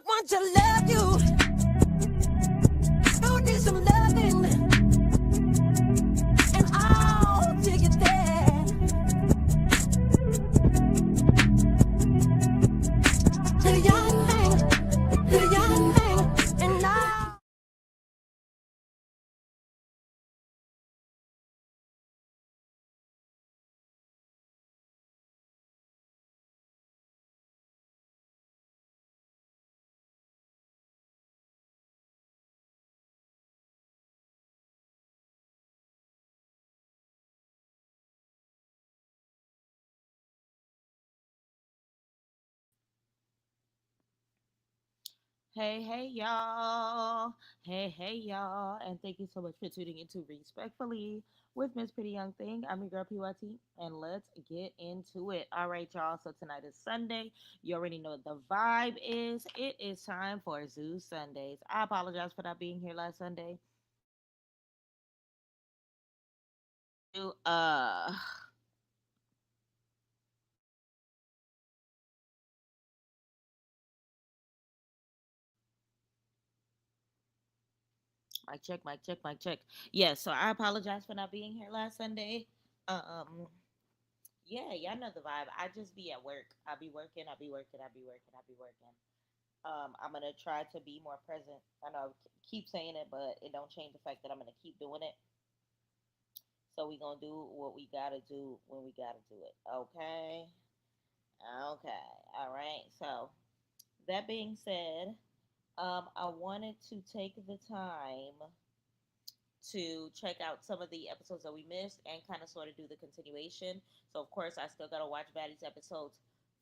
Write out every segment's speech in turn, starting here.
want to love you. You need some loving, and I'll take it there. The young thing, and now. Hey, hey, y'all. Hey, y'all. And thank you so much for tuning into Respectfully with Miss Pretty Young Thing. I'm your girl, PYT, and let's get into it. All right, y'all. So tonight is Sunday. You already know what the vibe is. It is time for Zoo Sundays. I apologize for not being here last Sunday. To, mic check, mic check, mic check. Yeah, so I apologize for not being here last Sunday. Um, yeah, y'all know the vibe. I just be at work. I be working, I be working, I be working, I be working. I'm gonna try to be more present. I know I keep saying it, but it don't change the fact that I'm gonna keep doing it. So we gonna do what we gotta do when we gotta do it. Okay. Okay. All right. So that being said, I wanted to take the time to check out some of the episodes that we missed and kind of sort of do the continuation. So of course, I still gotta watch Baddies episodes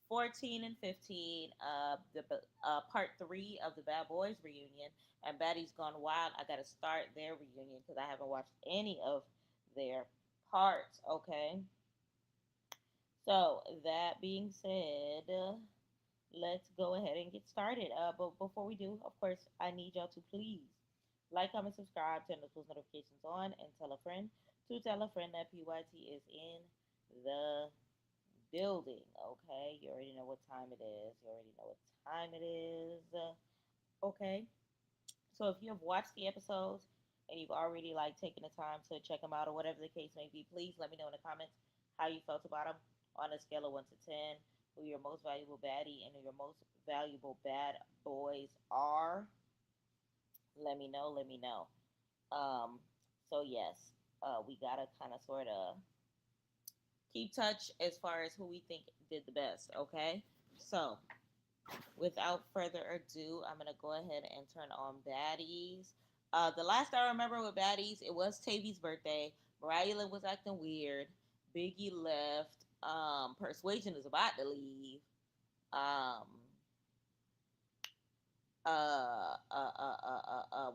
14 and 15, the part three of the Bad Boys reunion, and Baddies Gone Wild. I gotta start their reunion because I haven't watched any of their parts. Okay, so that being said, let's go ahead and get started. But before we do, of course, I need y'all to please like, comment, subscribe, turn those post notifications on, and tell a friend to tell a friend that PYT is in the building. Okay, you already know what time it is. You already know what time it is. Okay, so if you have watched the episodes and you've already like taken the time to check them out or whatever the case may be, please let me know in the comments how you felt about them on a scale of 1 to 10. Who your most valuable baddie and who your most valuable bad boys are. Let me know. Let me know. Um, so yes, we gotta kind of sort of keep touch as far as who we think did the best. Okay, so without further ado, I'm gonna go ahead and turn on Baddies. The last I remember with Baddies, it was Tavy's birthday. Mariah Lynn was acting weird. Biggie left. Persuasion is about to leave. Um,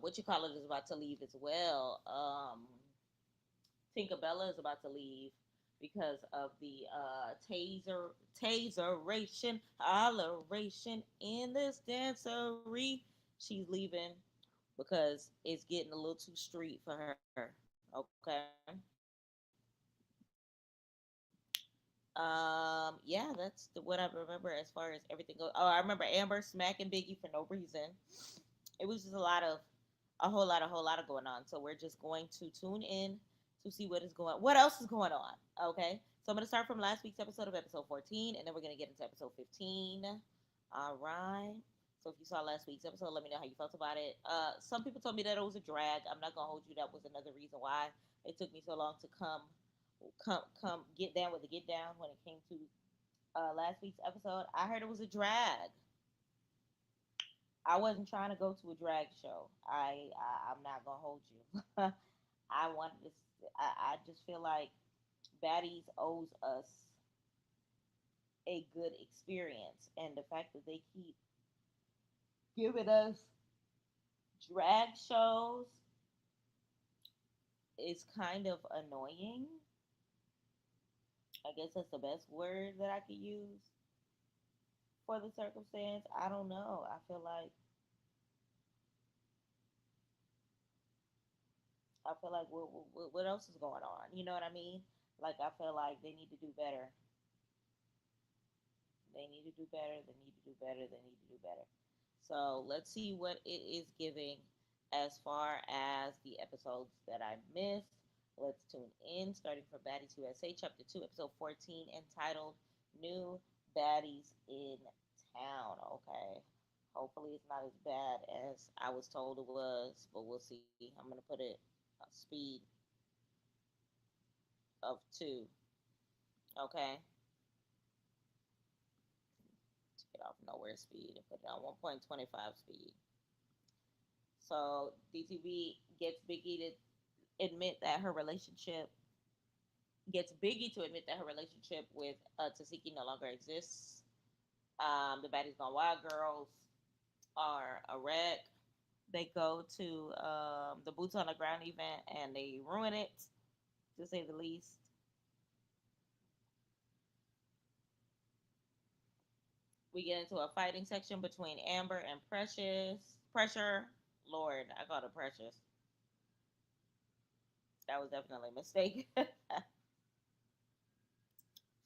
what you call it is about to leave as well. Tinkerbella is about to leave because of the taseration holleration in this dancery. She's leaving because it's getting a little too street for her. Okay. Yeah, that's what I remember as far as everything goes. Oh, I remember Amber smacking Biggie for no reason. It was just a whole lot of going on. So we're just going to tune in to see what else is going on. Okay. So I'm going to start from last week's episode of episode 14, and then we're going to get into episode 15. All right. So if you saw last week's episode, let me know how you felt about it. Some people told me that it was a drag. I'm not going to hold you. That was another reason why it took me so long to come get down with the get down when it came to last week's episode. I heard it was a drag. I wasn't trying to go to a drag show. I'm not gonna hold you. I wanted to. I just feel like Baddies owes us a good experience, and the fact that they keep giving us drag shows is kind of annoying. I guess that's the best word that I could use for the circumstance. I don't know. I feel like what else is going on? You know what I mean? Like I feel like they need to do better. They need to do better. They need to do better. They need to do better. So let's see what it is giving as far as the episodes that I missed. Let's tune in, starting for Baddies USA, Chapter 2, Episode 14, entitled New Baddies in Town. Okay. Hopefully, it's not as bad as I was told it was, but we'll see. I'm going to put it a speed of 2. Okay. To get off nowhere speed and put it on 1.25 speed. So DTV gets Biggie to admit that her relationship gets Biggie to admit that her relationship with Tasiki no longer exists. The Baddies Gone Wild girls are a wreck. They go to the Boots on the Ground event and they ruin it, to say the least. We get into a fighting section between Amber and Pressure. Lord, I called her Precious. That was definitely a mistake.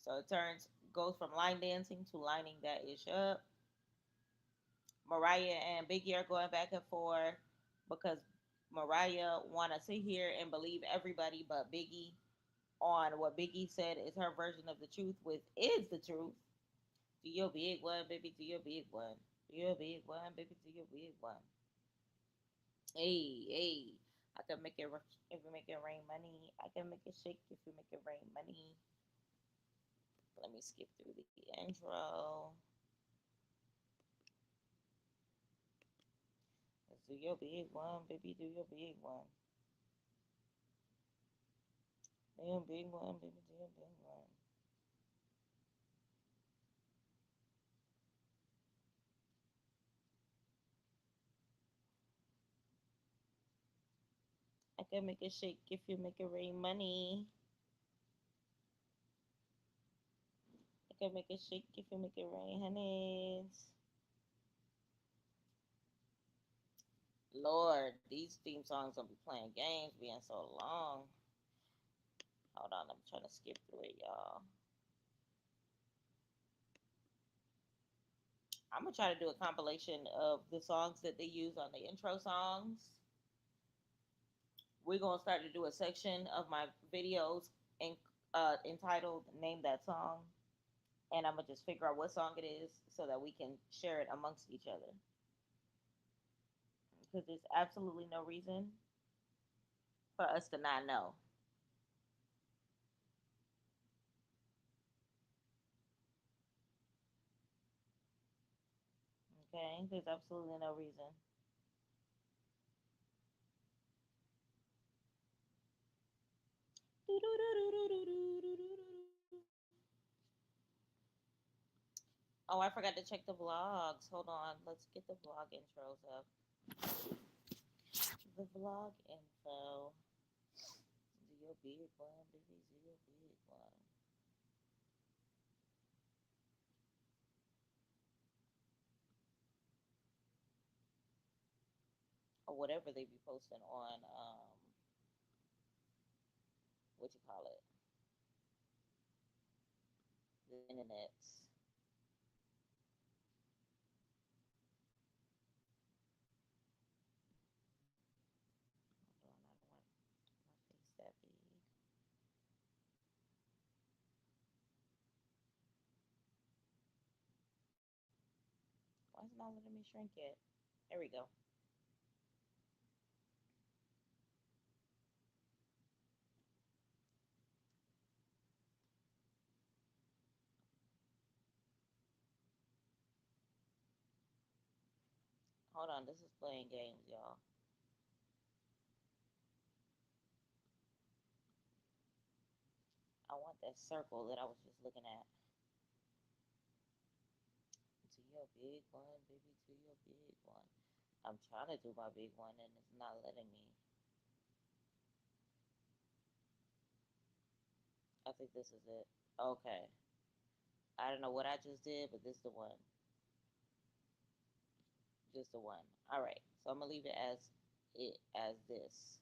So it goes from line dancing to lining that ish up. Mariah and Biggie are going back and forth because Mariah wanna sit here and believe everybody but Biggie on what Biggie said is her version of the truth, which is the truth. Do your big one, baby, do your big one. Do your big one, baby, do your big one. Hey, hey. I can make it if you make it rain money. I can make it shake if you make it rain money. Let me skip through the intro. Let's do your big one, baby, do your big one. Do your big one, baby, do your big one. I can make it shake if you make it rain money. I can make it shake if you make it rain honeys. Lord, these theme songs gonna be playing games being so long. Hold on, I'm trying to skip through it, y'all. I'm gonna try to do a compilation of the songs that they use on the intro songs. We're gonna start to do a section of my videos in, entitled "Name That Song," and I'm gonna just figure out what song it is so that we can share it amongst each other. Because there's absolutely no reason for us to not know. Okay, there's absolutely no reason. Oh, I forgot to check the vlogs. Hold on, let's get the vlog intros up. The vlog info. Do your big one, baby. Do your big one. Or whatever they be posting on what you call it, the internet. Hold on, I don't want my face that big. Why is it not letting me shrink it? There we go. Hold on, this is playing games, y'all. I want that circle that I was just looking at. To your big one, baby, to your big one. I'm trying to do my big one and it's not letting me. I think this is it. Okay. I don't know what I just did, but this is the one. Just the one. All right. So I'm gonna leave it as this.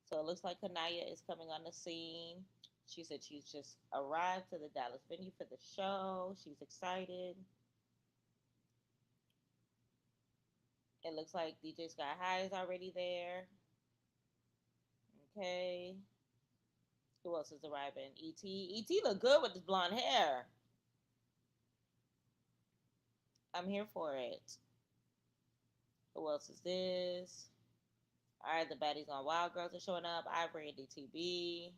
So it looks like Kanaya is coming on the scene. She said she's just arrived to the Dallas venue for the show. She's excited. It looks like DJ Sky High is already there. Okay. Who else is arriving? ET. ET look good with this blonde hair. I'm here for it. Who else is this? All right, the baddies on Wild Girls are showing up. Ivory and DTB.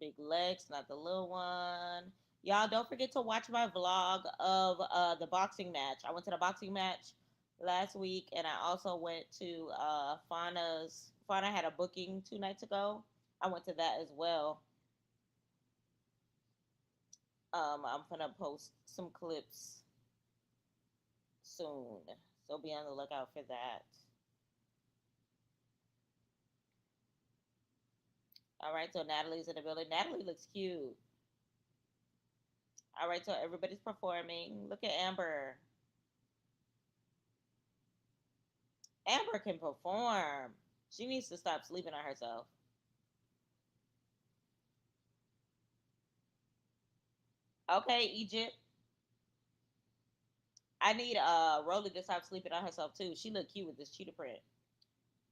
Big Lex, not the little one. Y'all don't forget to watch my vlog of the boxing match. I went to the boxing match last week, and I also went to Fauna's. Fauna had a booking 2 nights ago. I went to that as well. I'm gonna post some clips soon, so be on the lookout for that. All right, so Natalie's in the building. Natalie looks cute. All right, so everybody's performing. Look at Amber. Amber can perform. She needs to stop sleeping on herself. Okay, Egypt. I need Rolly to stop sleeping on herself too. She look cute with this cheetah print.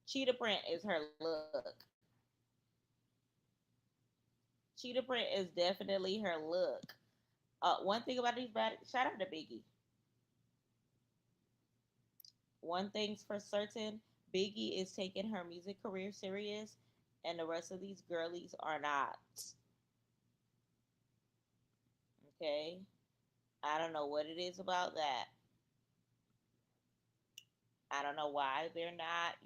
Cheetah print is her look. Cheetah print is definitely her look. One thing about these bad shout out to Biggie. One thing's for certain, Biggie is taking her music career serious, and the rest of these girlies are not. Okay, I don't know what it is about that. I don't know why they're not,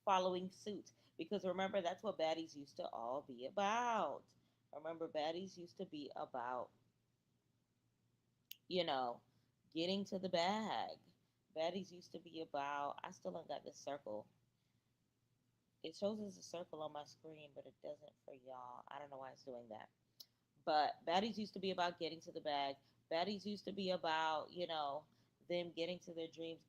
following suit. Because remember, that's what baddies used to all be about. Remember, baddies used to be about, you know, getting to the bag. Baddies used to be about, I still don't got this circle. It shows as a circle on my screen, but it doesn't for y'all. I don't know why it's doing that. But baddies used to be about getting to the bag. Baddies used to be about, them getting to their dreams,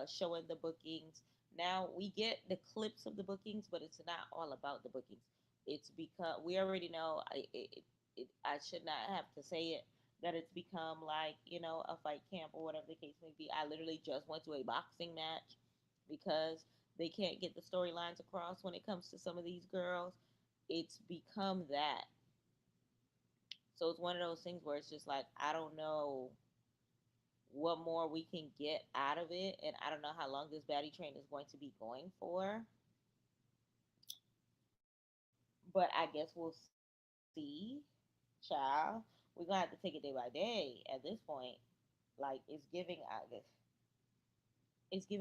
showing the bookings. Now we get the clips of the bookings, but it's not all about the bookings. It's because we already know I should not have to say it that it's become like a fight camp or whatever the case may be. I literally just went to a boxing match because they can't get the storylines across when it comes to some of these girls. It's become that. So it's one of those things where it's just like I don't know what more we can get out of it, and I don't know how long this baddie train is going to be going for. But I guess we'll see, child. We're gonna have to take it day by day at this point. Like it's giving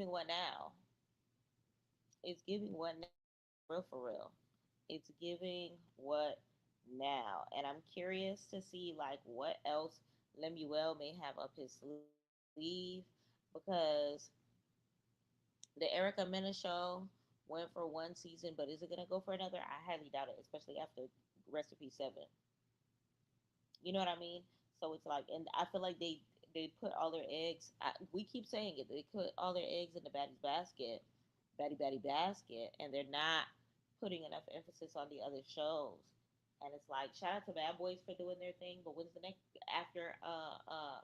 what now? It's giving what now? For real, for real. It's giving what now? And I'm curious to see like what else Lemuel may have up his sleeve because the Erica Mena show went for one season, but is it gonna go for another? I highly doubt it, especially after Recipe 7. You know what I mean? So it's like, and I feel like they put all their eggs. We keep saying it. They put all their eggs in the baddie's basket, baddie basket, and they're not putting enough emphasis on the other shows. And it's like shout out to Bad Boys for doing their thing, but when's the next after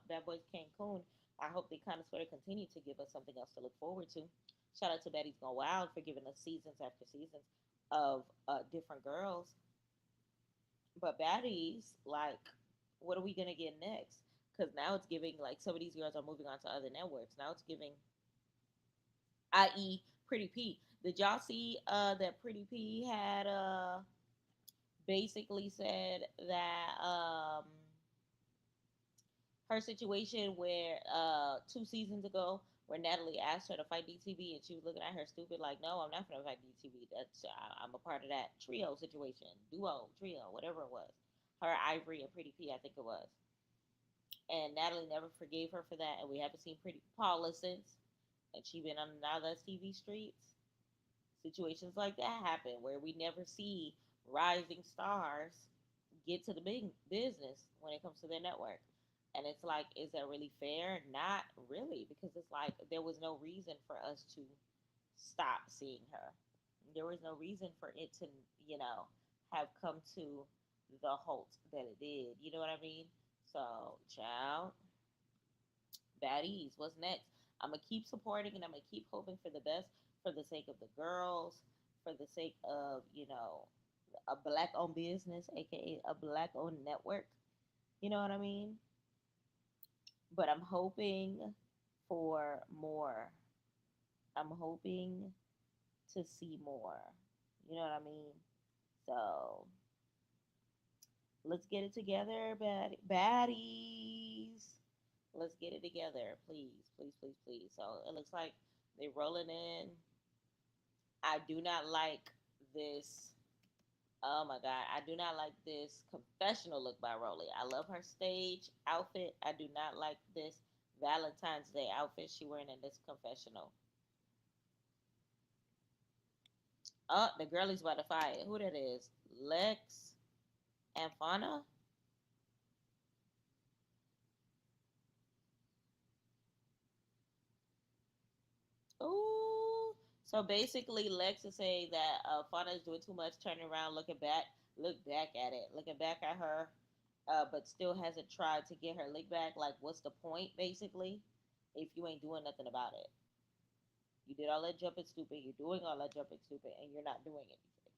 Bad Boys Cancun? I hope they kind of sort of continue to give us something else to look forward to. Shout out to Betty's Gone Wild for giving us seasons after seasons of different girls. But baddies, like, what are we gonna get next? Because now it's giving like some of these girls are moving on to other networks. Now it's giving, i.e., Pretty P. Did y'all see that Pretty P had basically said that her situation where 2 seasons ago where Natalie asked her to fight DTV and she was looking at her stupid like, no, I'm not gonna fight DTV. I'm a part of that trio situation, duo, trio, whatever it was. Her, Ivory, and Pretty P, I think it was. And Natalie never forgave her for that, and we haven't seen Pretty Paula since. And she been on now that's TV streets. Situations like that happen where we never see rising stars get to the big business when it comes to their network. And it's like, is that really fair? Not really, because it's like there was no reason for us to stop seeing her. There was no reason for it to, you know, have come to the halt that it did. You know what I mean? So, child, Baddies, what's next? I'm gonna keep supporting and I'm gonna keep hoping for the best for the sake of the girls, for the sake of a black owned business, aka a black owned network. You know what I mean? But I'm hoping for more. I'm hoping to see more. You know what I mean? So let's get it together, baddies. Let's get it together, please, please, please, please. So it looks like they're rolling in. I do not like this. Oh my god, I do not like this confessional look by Rolly. I love her stage outfit. I do not like this Valentine's Day outfit she wearing in this confessional. Oh, the girlie's by the fire. Who that is? Lex and Fauna? Ooh. So basically, Lex is saying that Fauna is doing too much, turning around, look back at it, looking back at her, but still hasn't tried to get her lick back. Like, what's the point, basically, if you ain't doing nothing about it? You did all that jumping stupid, you're doing all that jumping stupid, and you're not doing anything.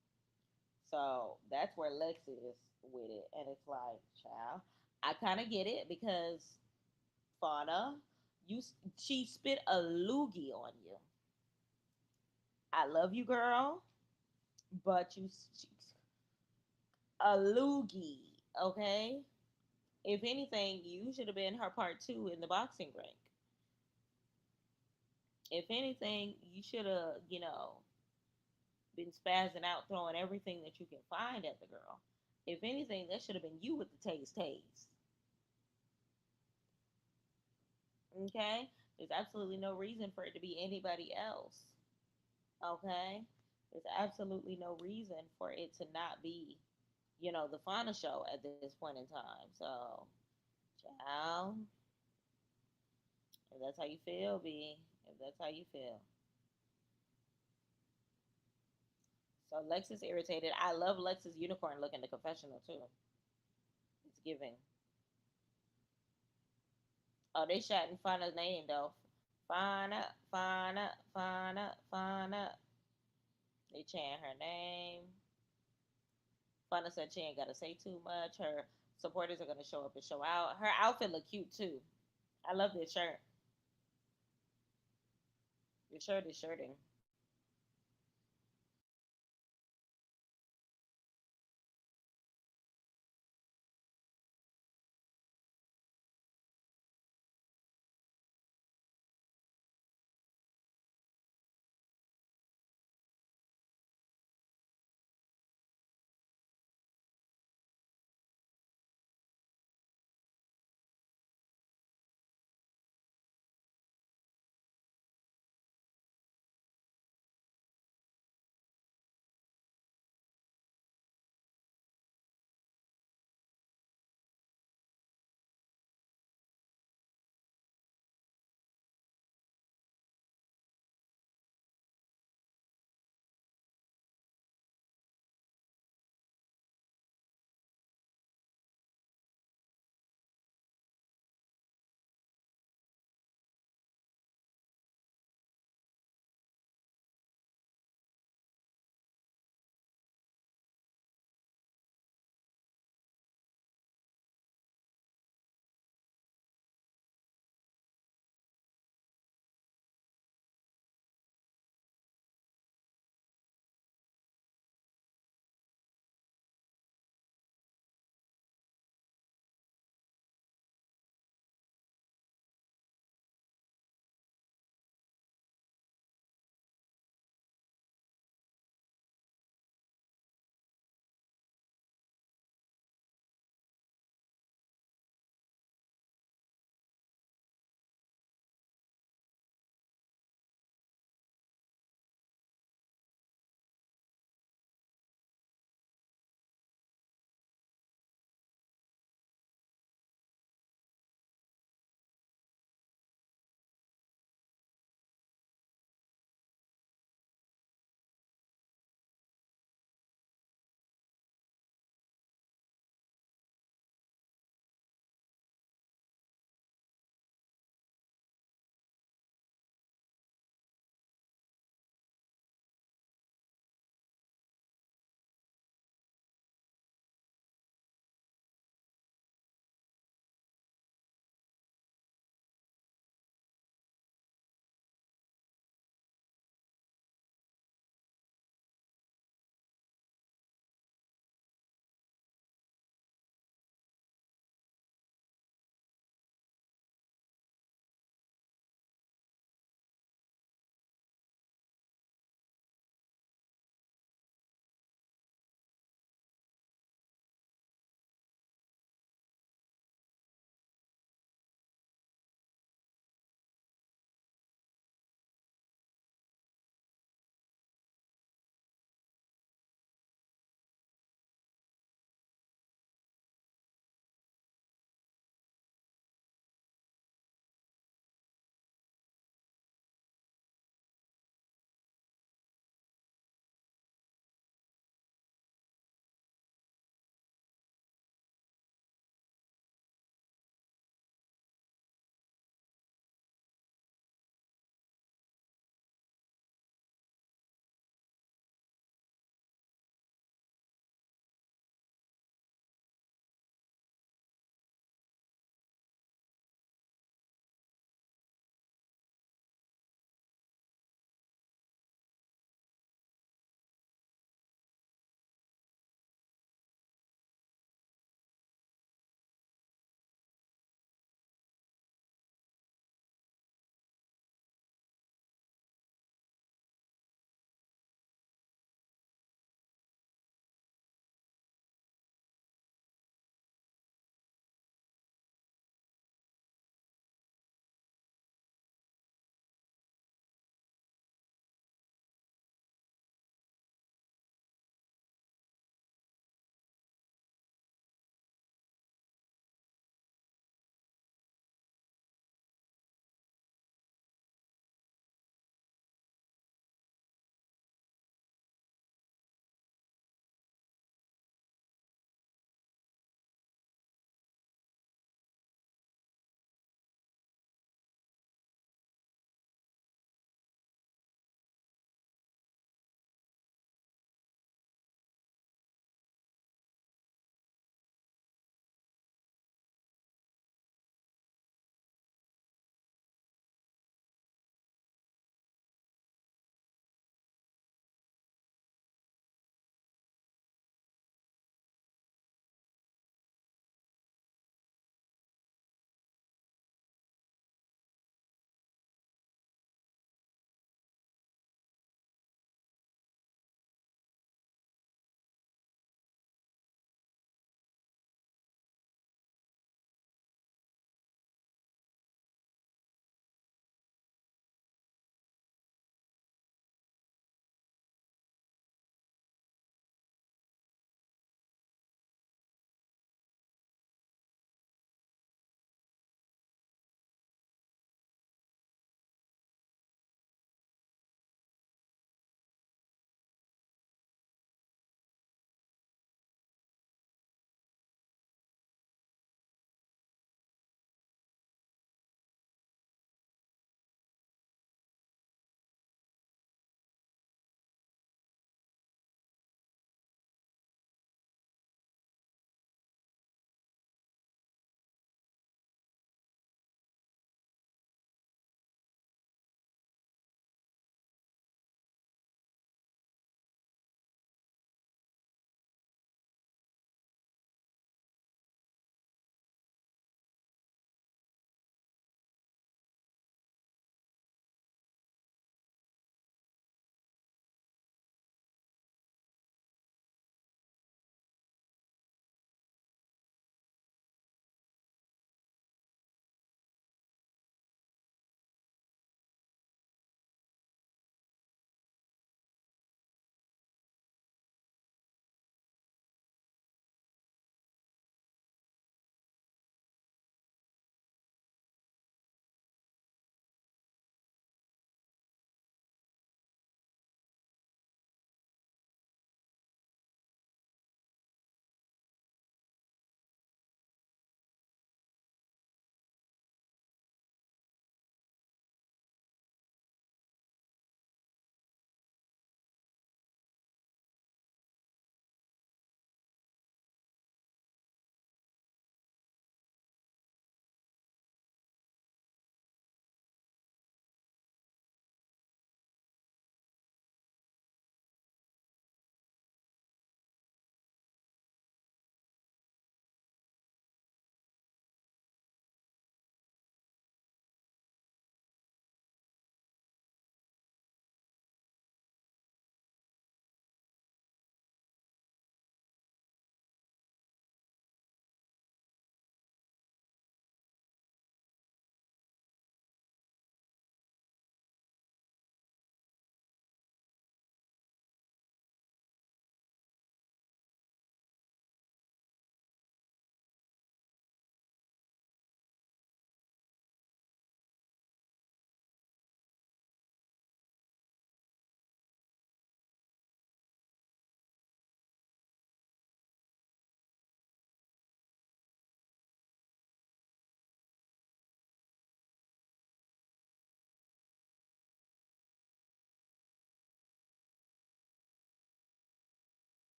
So that's where Lex is with it. And it's like, child, I kind of get it because Fauna, you she spit a loogie on you. I love you, girl, but a loogie, okay? If anything, you should have been her part two in the boxing ring. If anything, you should have, been spazzing out, throwing everything that you can find at the girl. If anything, that should have been you with the taste taste. Okay? There's absolutely no reason for it to be anybody else. Okay? There's absolutely no reason for it to not be, the Fauna show at this point in time. So, child, if that's how you feel, B, if that's how you feel. So Lex is irritated. I love Lex's unicorn look in the confessional too. It's giving. Oh, they shouting Fana's name though. Fana, Fana, Fana, Fana. They chant her name. Fana said she ain't gotta say too much. Her supporters are gonna show up and show out. Her outfit look cute too. I love this shirt. Your shirt is shirting.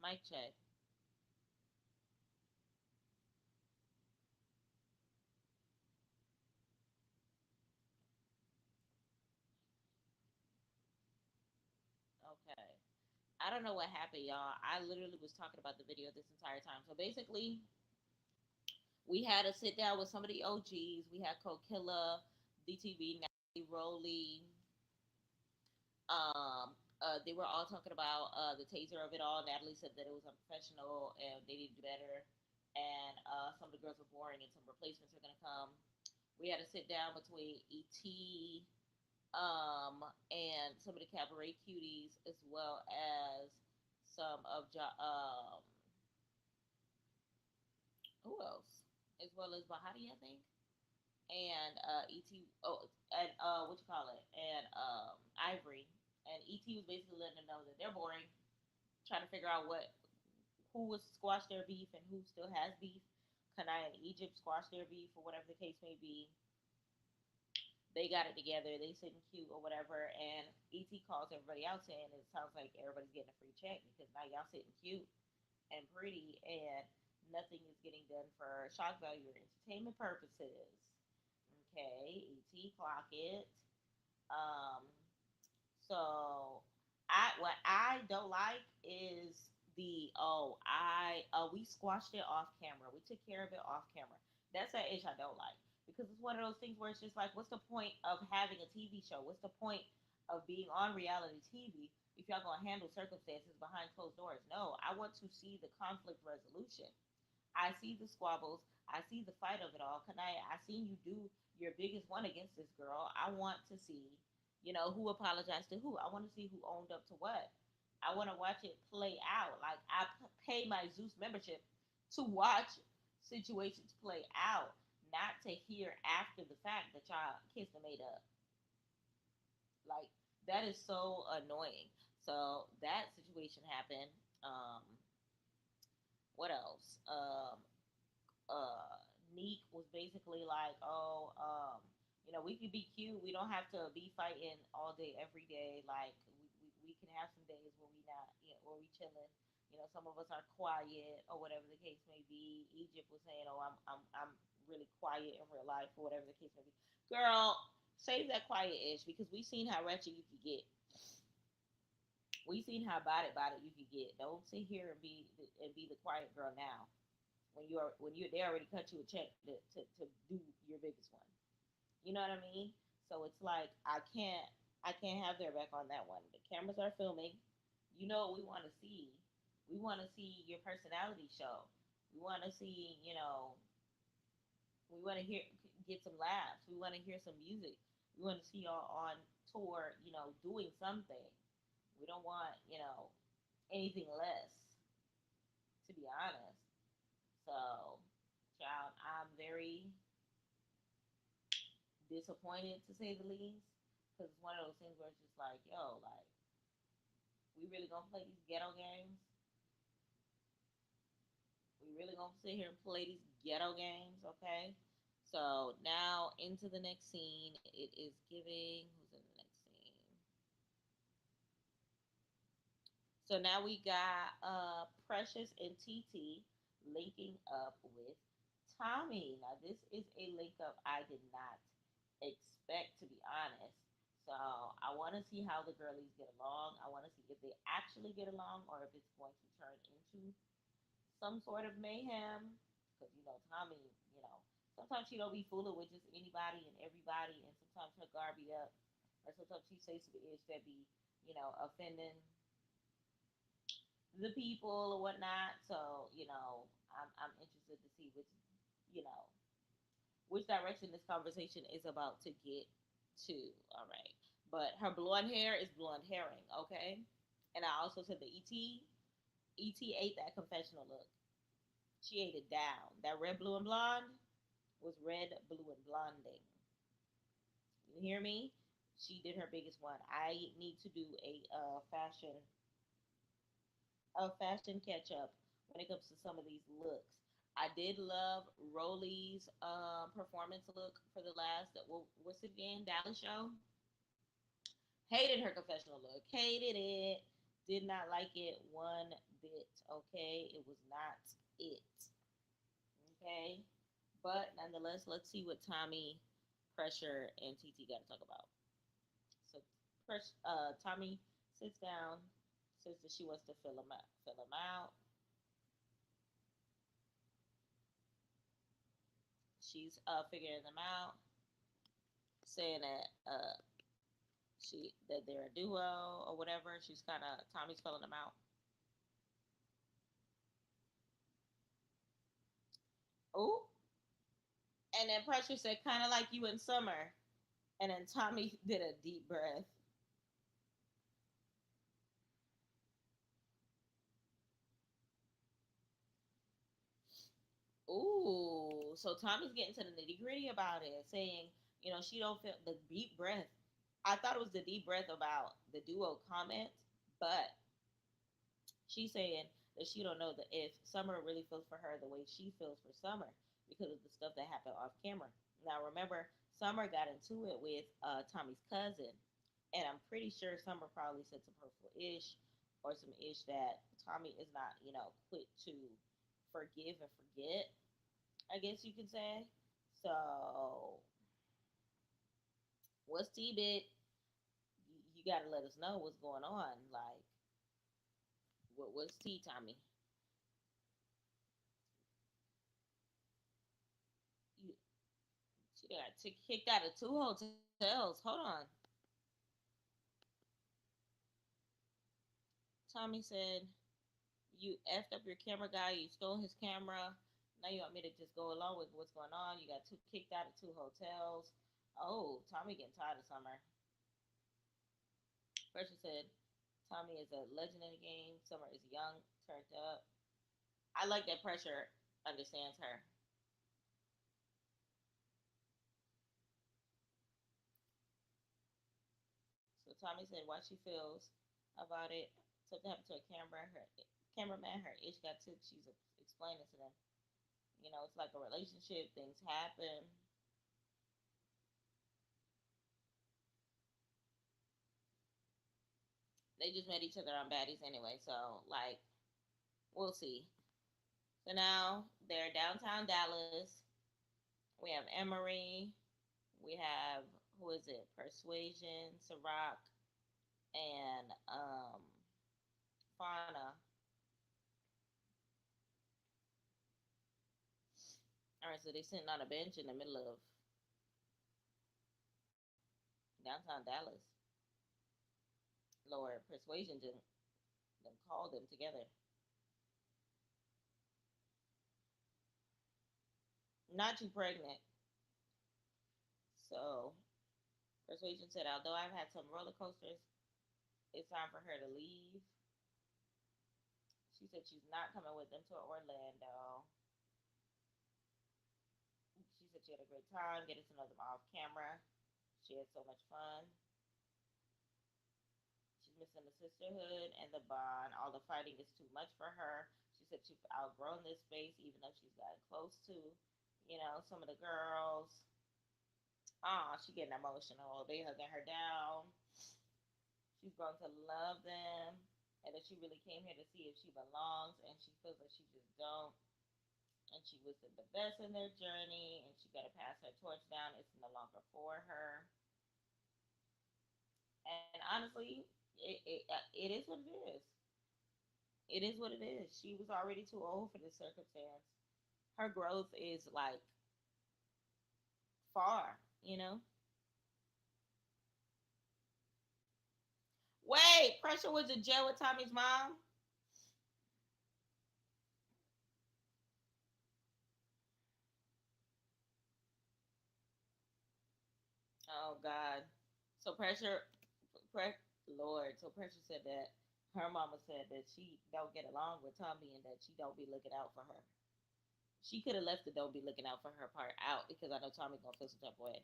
Mic check. Okay. I don't know what happened, y'all. I literally was talking about the video this entire time. So basically, we had a sit down with some of the OGs. We had Kokilla, DTV, Natalie Rowley. They were all talking about the taser of it all. Natalie said that it was unprofessional and they need to do better. And some of the girls were boring and some replacements are going to come. We had a sit down between ET and some of the cabaret cuties, as well as some of who else, as well as Bahati, I think, and Et. Oh, and what you call it, and Ivory. And Et was basically letting them know that they're boring, trying to figure out who was squash their beef and who still has beef. Kanai and Egypt squash their beef, or whatever the case may be. They got it together. They sitting cute or whatever, and Et calls everybody out saying it sounds like everybody's getting a free check because now y'all sitting cute and pretty, and nothing is getting done for shock value or entertainment purposes. Okay, Et, clock it. Um, so what I don't like is the we squashed it off camera. We took care of it off camera. That's that itch I don't like because it's one of those things where it's just like, what's the point of having a TV show? What's the point of being on reality TV if y'all gonna handle circumstances behind closed doors? No, I want to see the conflict resolution. I see the squabbles. I see the fight of it all. Kanaya, I seen you do your biggest one against this girl. I want to see, who apologized to who. I want to see who owned up to what. I want to watch it play out. Like I pay my Zeus membership to watch situations play out, not to hear after the fact that y'all kissed and made up. Like that is so annoying. So that situation happened. What else? Uh Neek was basically like, oh, we can be cute. We don't have to be fighting all day every day. Like we can have some days where we not, where we chilling. Some of us are quiet or whatever the case may be. Egypt was saying, oh, I'm really quiet in real life or whatever the case may be. Girl, save that quiet ish because we seen how ratchet you could get. We seen how body you could get. Don't sit here and be the quiet girl now when you they already cut you a check to do your biggest one. You know what I mean? So it's like I can't have their back on that one. The cameras are filming. You know what we want to see. We want to see your personality show. We want to see, we want to hear get some laughs. We want to hear some music. We want to see y'all on tour, doing something. We don't want, anything less, to be honest. So, child, I'm very disappointed to say the least, because it's one of those things where it's just like, yo, like, we really gonna play these ghetto games? We really gonna sit here and play these ghetto games, okay? So now into the next scene, it is giving. Who's in the next scene? So now we got Precious and TT linking up with Tommy. Now this is a link up I did not expect, to be honest. So I want to see how the girlies get along. I want to see if they actually get along or if it's going to turn into some sort of mayhem. Because Tommy, sometimes she don't be fooling with just anybody and everybody, and sometimes her guard be up, or sometimes she say some ish that be, offending the people or whatnot. So I'm interested to see you know which direction this conversation is about to get to. All right, but her blonde hair is blonde herring, okay. And I also said the Et ate that confessional look. She ate it down. That red, blue, and blonde was red, blue, and blonding. You hear me? She did her biggest one. I need to do a fashion catch up when it comes to some of these looks. I did love Rolly's performance look for the last what's it again, Dallas show. Hated her confessional look. Hated it. Did not like it one bit. Okay, it was not it. Okay, but nonetheless, let's see what Tommy, Pressure, and TT got to talk about. So, Tommy sits down, says that she wants to fill him out. Fill him out. She's figuring them out, saying that that they're a duo or whatever. She's kind of Tommy's filling them out. Oh, and then Pressure said, kind of like you in summer. And then Tommy did a deep breath. Ooh, so Tommy's getting to the nitty gritty about it, saying, she don't feel the deep breath. I thought it was the deep breath about the duo comment, but she's saying that she don't know that if Summer really feels for her the way she feels for Summer because of the stuff that happened off camera. Now remember, Summer got into it with Tommy's cousin, and I'm pretty sure Summer probably said some hurtful ish or some ish that Tommy is not, quick to forgive and forget. I guess you could say. So, what's T-Bit? You got to let us know what's going on. Like, what's T, Tommy? You, she got kicked out of two hotels. Hold on. Tommy said, you effed up your camera guy. You stole his camera. Now you want me to just go along with what's going on. You got two kicked out of two hotels. Oh, Tommy getting tired of Summer. Pressure said, Tommy is a legend in the game. Summer is young, turned up. I like that Pressure understands her. So Tommy said why she feels about it. Something happened to a cameraman. Her ish got took. She's explaining to them. It's like a relationship. Things happen. They just met each other on Baddies anyway. So like, we'll see. So now they're downtown Dallas. We have Emery. We have who is it? Persuasion, Ciroc, and Fauna. All right, so they're sitting on a bench in the middle of downtown Dallas. Lord, Persuasion didn't call them together. Not too pregnant. So Persuasion said, although I've had some roller coasters, it's time for her to leave. She said she's not coming with them to Orlando. She said she had a great time getting to know them off camera. She had so much fun. She's missing the sisterhood and the bond. All the fighting is too much for her. She said she's outgrown this space, even though she's gotten close to, some of the girls. She getting emotional. They hugging her down. She's grown to love them, and that she really came here to see if she belongs, and she feels like she just don't. And she wished them the best in their journey, and she got to pass her torch down. It's no longer for her. And honestly, it is what it is. It is what it is. She was already too old for this circumstance. Her growth is like far, you know. Wait, Pressure was in jail with Tommy's mom. Oh God. So Lord. So Pressure said that her mama said that she don't get along with Tommy and that she don't be looking out for her. She could have left the don't be looking out for her part out because I know Tommy gonna feel some type of way.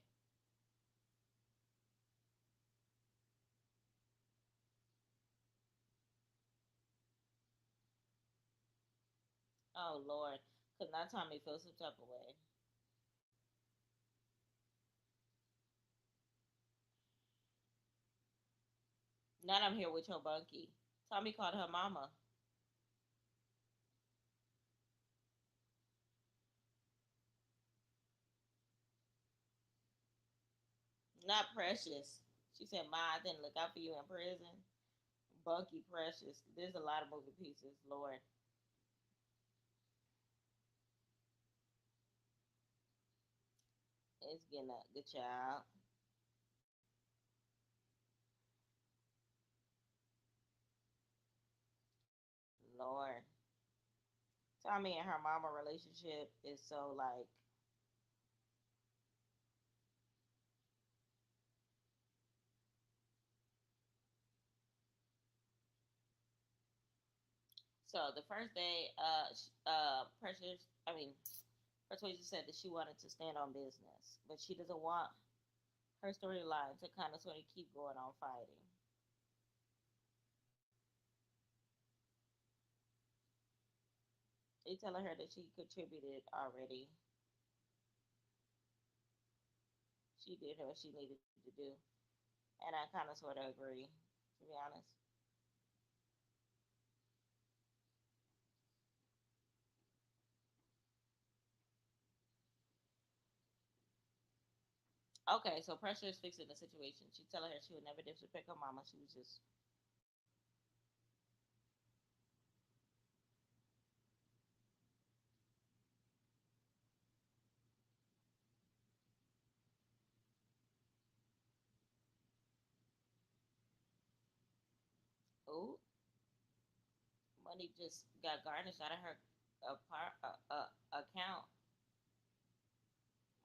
Oh Lord, because now Tommy feels some type of way. Now I'm here with your bunkie. Tommy called her mama. Not Precious. She said, "Ma, I didn't look out for you in prison." Bunky Precious. There's a lot of moving pieces, Lord. It's getting a good child. Lord. Tommy and her mama relationship is so like, so the first day, Precious, I mean, Persuasion said that she wanted to stand on business, but she doesn't want her storyline to kind of sort of keep going on fighting. They telling her that she contributed already. She did what she needed to do, and I kind of sort of agree, to be honest. Okay, so Pressure is fixing the situation. She's telling her she would never disrespect her mama. She was just, oh, money just got garnished out of her account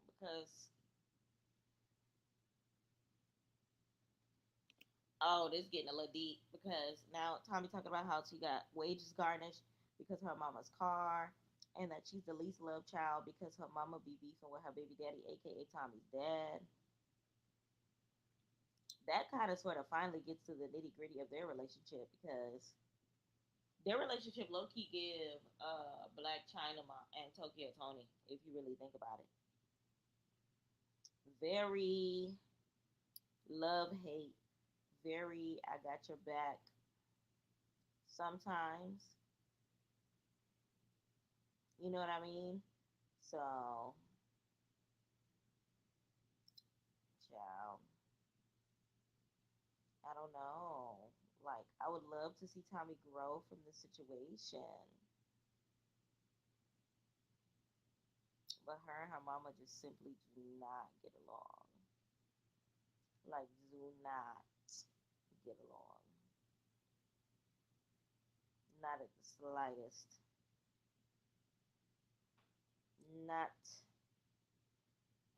because, oh, this getting a little deep because now Tommy talking about how she got wages garnished because of her mama's car, and that she's the least loved child because her mama be beefing with her baby daddy, aka Tommy's dad. That kind of sort of finally gets to the nitty gritty of their relationship because their relationship low key give Black China and Tokyo Tony, if you really think about it. Very love hate, very I got your back sometimes. You know what I mean? So, child, I don't know. Like, I would love to see Tommy grow from the situation, but her and her mama just simply do not get along. Like, do not get along. Not at the slightest. Not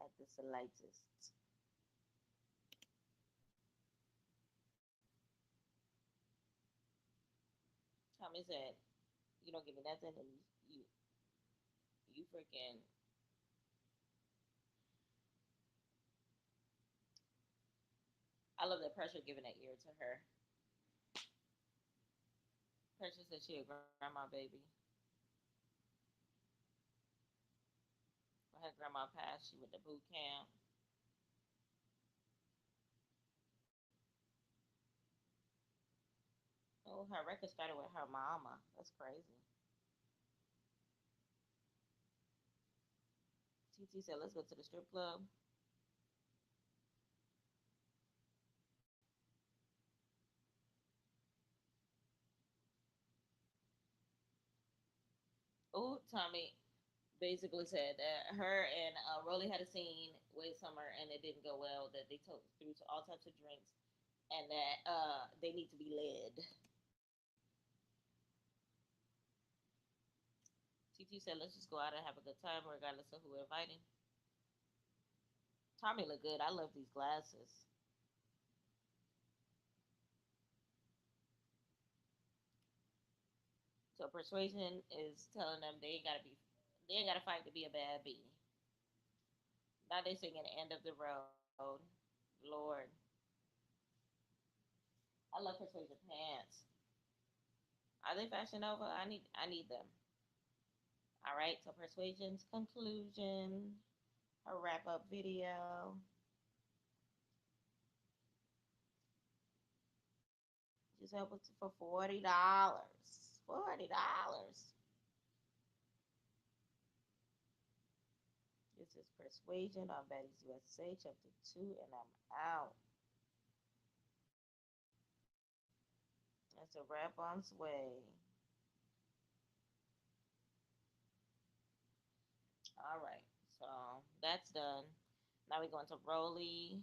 at the slightest. Tommy said, "You don't give me nothing, and you freaking." I love that Pressure giving that ear to her. Pressure said she a grandma baby. When her grandma passed, she went to boot camp. Oh, her record started with her mama. That's crazy. TT said, "Let's go to the strip club." Oh, Tommy basically said that her and Rolly had a scene with Summer and it didn't go well. That they took through to all types of drinks and that they need to be led. TT said, "Let's just go out and have a good time, regardless of who we're inviting." Tommy look good. I love these glasses. So Persuasion is telling them they ain't gotta fight to be a bad bee. Now they singing "End of the Road." Lord, I love Persuasion pants. Are they Fashion Nova? I need them. All right. So Persuasion's conclusion, her wrap up video. Just help us for $40. $40. This is Persuasion on Baddies USA, Chapter 2, and I'm out. That's a wrap on Sway. All right, so that's done. Now we're going to Roly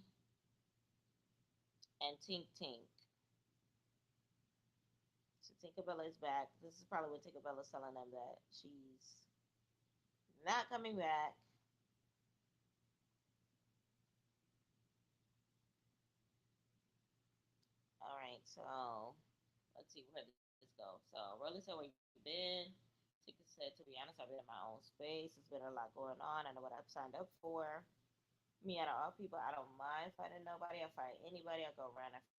and Tink Tink. So Tinkerbella is back. This is probably what Tinkerbella's telling them that she's not coming back. All right, so let's see where this goes. So Rolly said, "Where you been?" Tinker said, "To be honest, I've been in my own space. There's been a lot going on. I know what I've signed up for. Me, out of all people, I don't mind fighting nobody. I fight anybody. I go around after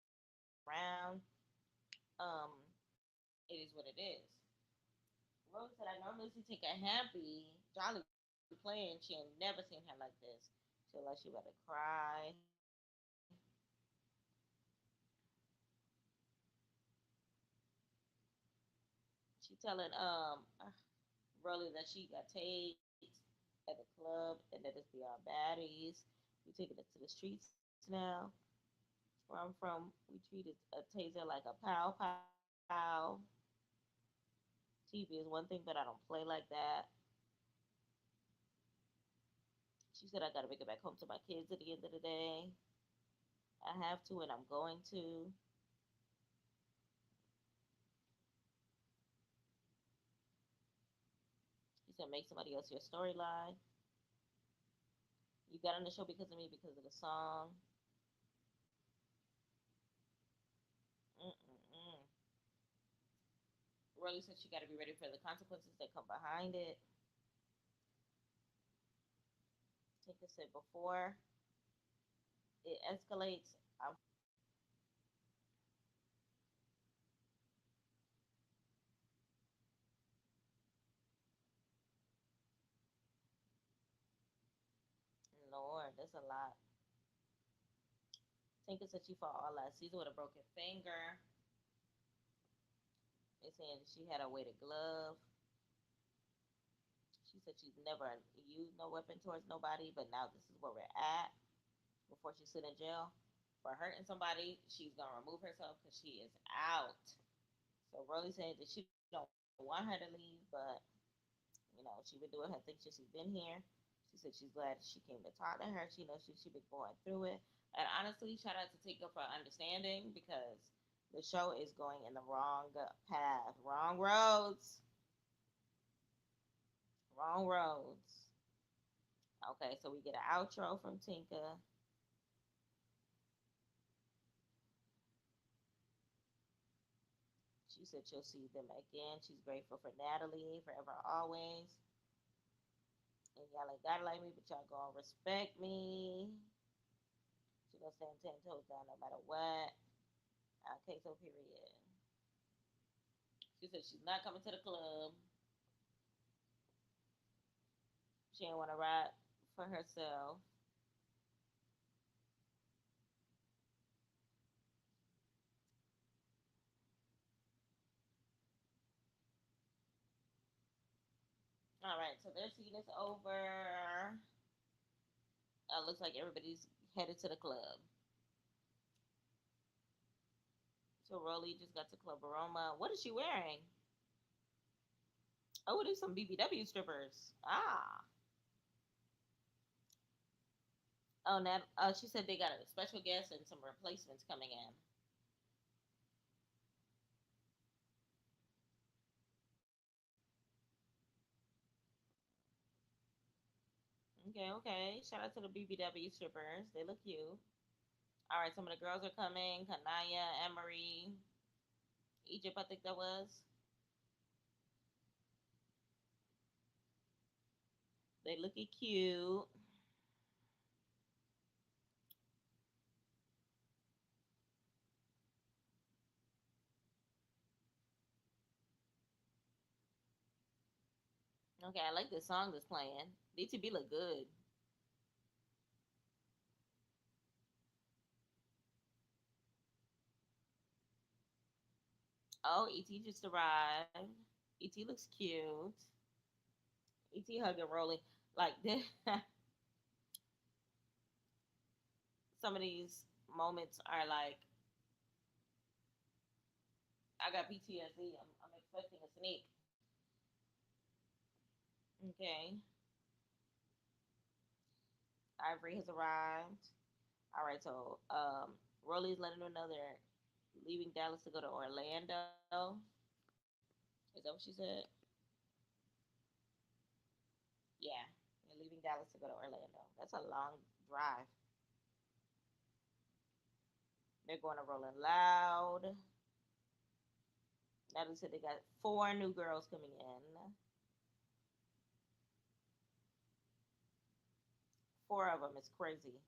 round. Um, it is what it is." Rose said, "I normally see Tinker happy, jolly playing. She ain't never seen her like this. Feel like she about to cry." She telling Rolly that she got tased at the club and that it's beyond baddies. We taking it to the streets now. Where I'm from, we treated a taser like a pow pow. TV is one thing, but I don't play like that. She said I gotta make it back home to my kids at the end of the day. I have to, and I'm going to. She said make somebody else your storyline. You got on the show because of me, because of the song. Mm-mm-mm. Rolly said she got to be ready for the consequences that come behind it. Tinker said before it escalates, I'm Lord, that's a lot. Tinker said she fought all last season with a broken finger. They saying she had a weighted glove. She said she's never used no weapon towards nobody, but now this is where we're at. Before she sit in jail for hurting somebody, she's gonna remove herself because she is out. So Rolly said that she don't want her to leave, but she been doing her thing since she's been here. She said she's glad she came to talk to her. She knows she been going through it. And honestly, shout out to Tika for understanding because the show is going in the wrong path, wrong roads, wrong roads. Okay, so we get an outro from Tinka. She said she'll see them again. She's grateful for Natalie, forever, always. And y'all ain't gotta like me, but y'all gonna respect me. She gonna stand 10 toes down no matter what. Okay, so period. She said she's not coming to the club. She ain't want to ride for herself. All right, so their scene is over. Looks like everybody's headed to the club. So Rolly just got to Club Aroma. What is she wearing? Oh, it is some BBW strippers. Ah. Oh, now she said they got a special guest and some replacements coming in. Okay, okay. Shout out to the BBW strippers. They look cute. All right, some of the girls are coming. Kanaya, Emery, Egypt, I think that was. They looking cute. Okay, I like this song that's playing. DTB look good. Oh, ET just arrived. ET looks cute. ET hugging Rolly. Like this, some of these moments are like, I got PTSD. I'm expecting a sneak. Okay. Ivory has arrived. All right, so Rolly's letting them know they're leaving Dallas to go to Orlando. Is that what she said? Yeah, they're leaving Dallas to go to Orlando. That's a long drive. They're going to Rolling Loud. Natalie said they got four new girls coming in. Four of them. It's crazy.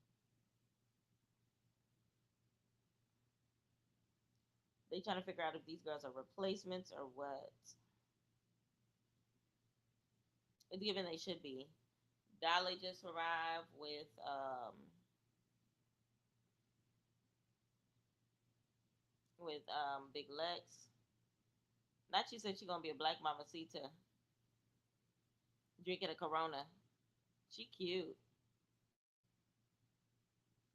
They trying to figure out if these girls are replacements or what. It's given they should be. Dolly just arrived with Big Lex. Not she said she gonna be a black mamacita drinking a Corona. She cute.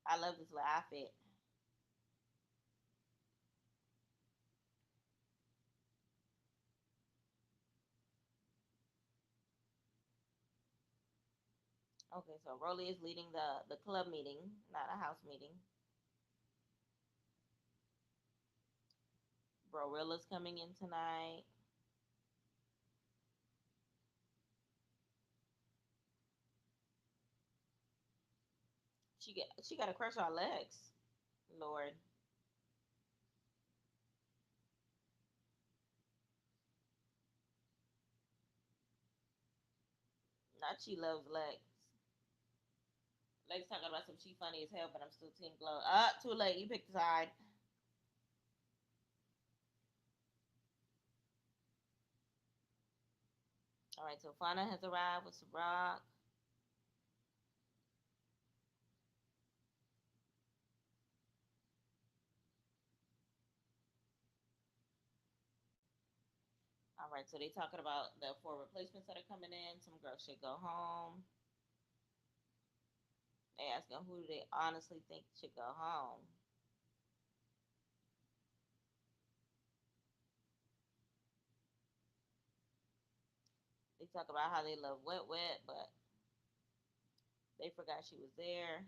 I love this little outfit. Okay, so Rolly is leading the club meeting, not a house meeting. Brorilla's coming in tonight. She got a crush on Lex. Lord, not she loves Lex. Lex talking about some she funny as hell, but I'm still team glow. Too late. You picked a side. All right, so Fauna has arrived with some rock. All right, so they talking about the four replacements that are coming in. Some girls should go home. They asking who do they honestly think should go home. They talk about how they love Wet Wet, but they forgot she was there.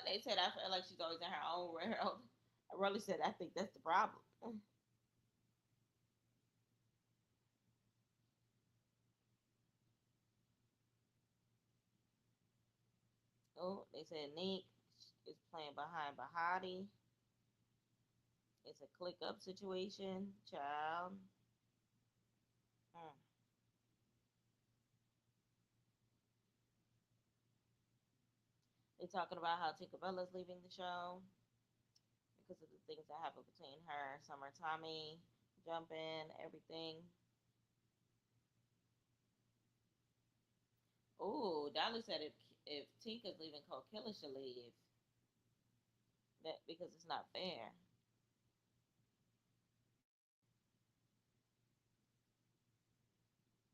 They said I feel like she's always in her own world. I really said I think that's the problem. Oh, they said Nick is playing behind Bahati. It's a click up situation, child. Mm. They talking about how Tinkerbella's leaving the show because of the things that happened between her, Summer, Tommy, jumping, everything. Ooh, Dolly said if Tinka's leaving, Coquilla should leave. That because it's not fair.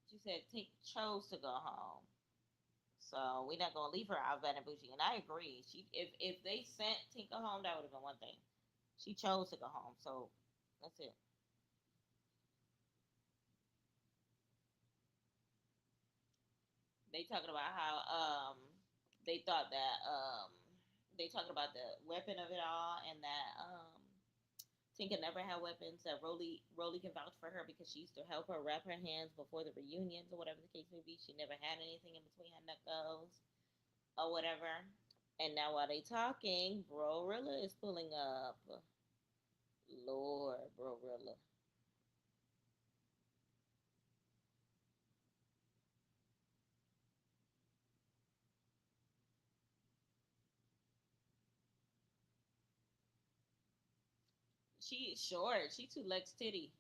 She said Tink chose to go home. So we're not gonna leave her out bad and bougie. And I agree. She if they sent Tinka home, that would have been one thing. She chose to go home, so that's it. They talking about how they thought that they talking about the weapon of it all and that Tinka never had weapons. That Rolly can vouch for her because she used to help her wrap her hands before the reunions or whatever the case may be. She never had anything in between her knuckles or whatever. And now while they talking, Brorilla is pulling up. Lord, Brorilla. She short. She too Lex Titty.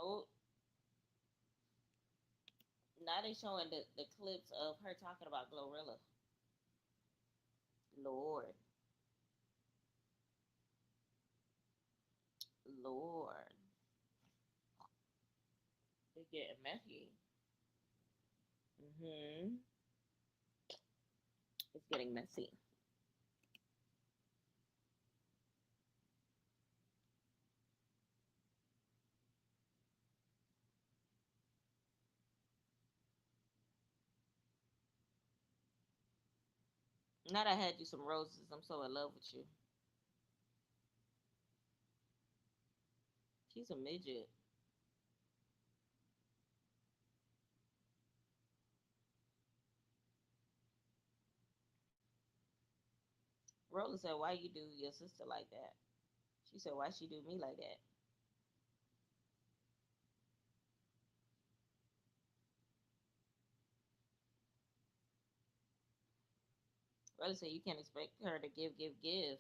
Oh, now they showing the clips of her talking about Glorilla. Lord, Lord, it's getting messy. Mhm, it's getting messy. Now that I had you some roses, I'm so in love with you. She's a midget. Rolla said, "Why you do your sister like that?" She said, "Why she do me like that?" Rolla said, "You can't expect her to give, give, give.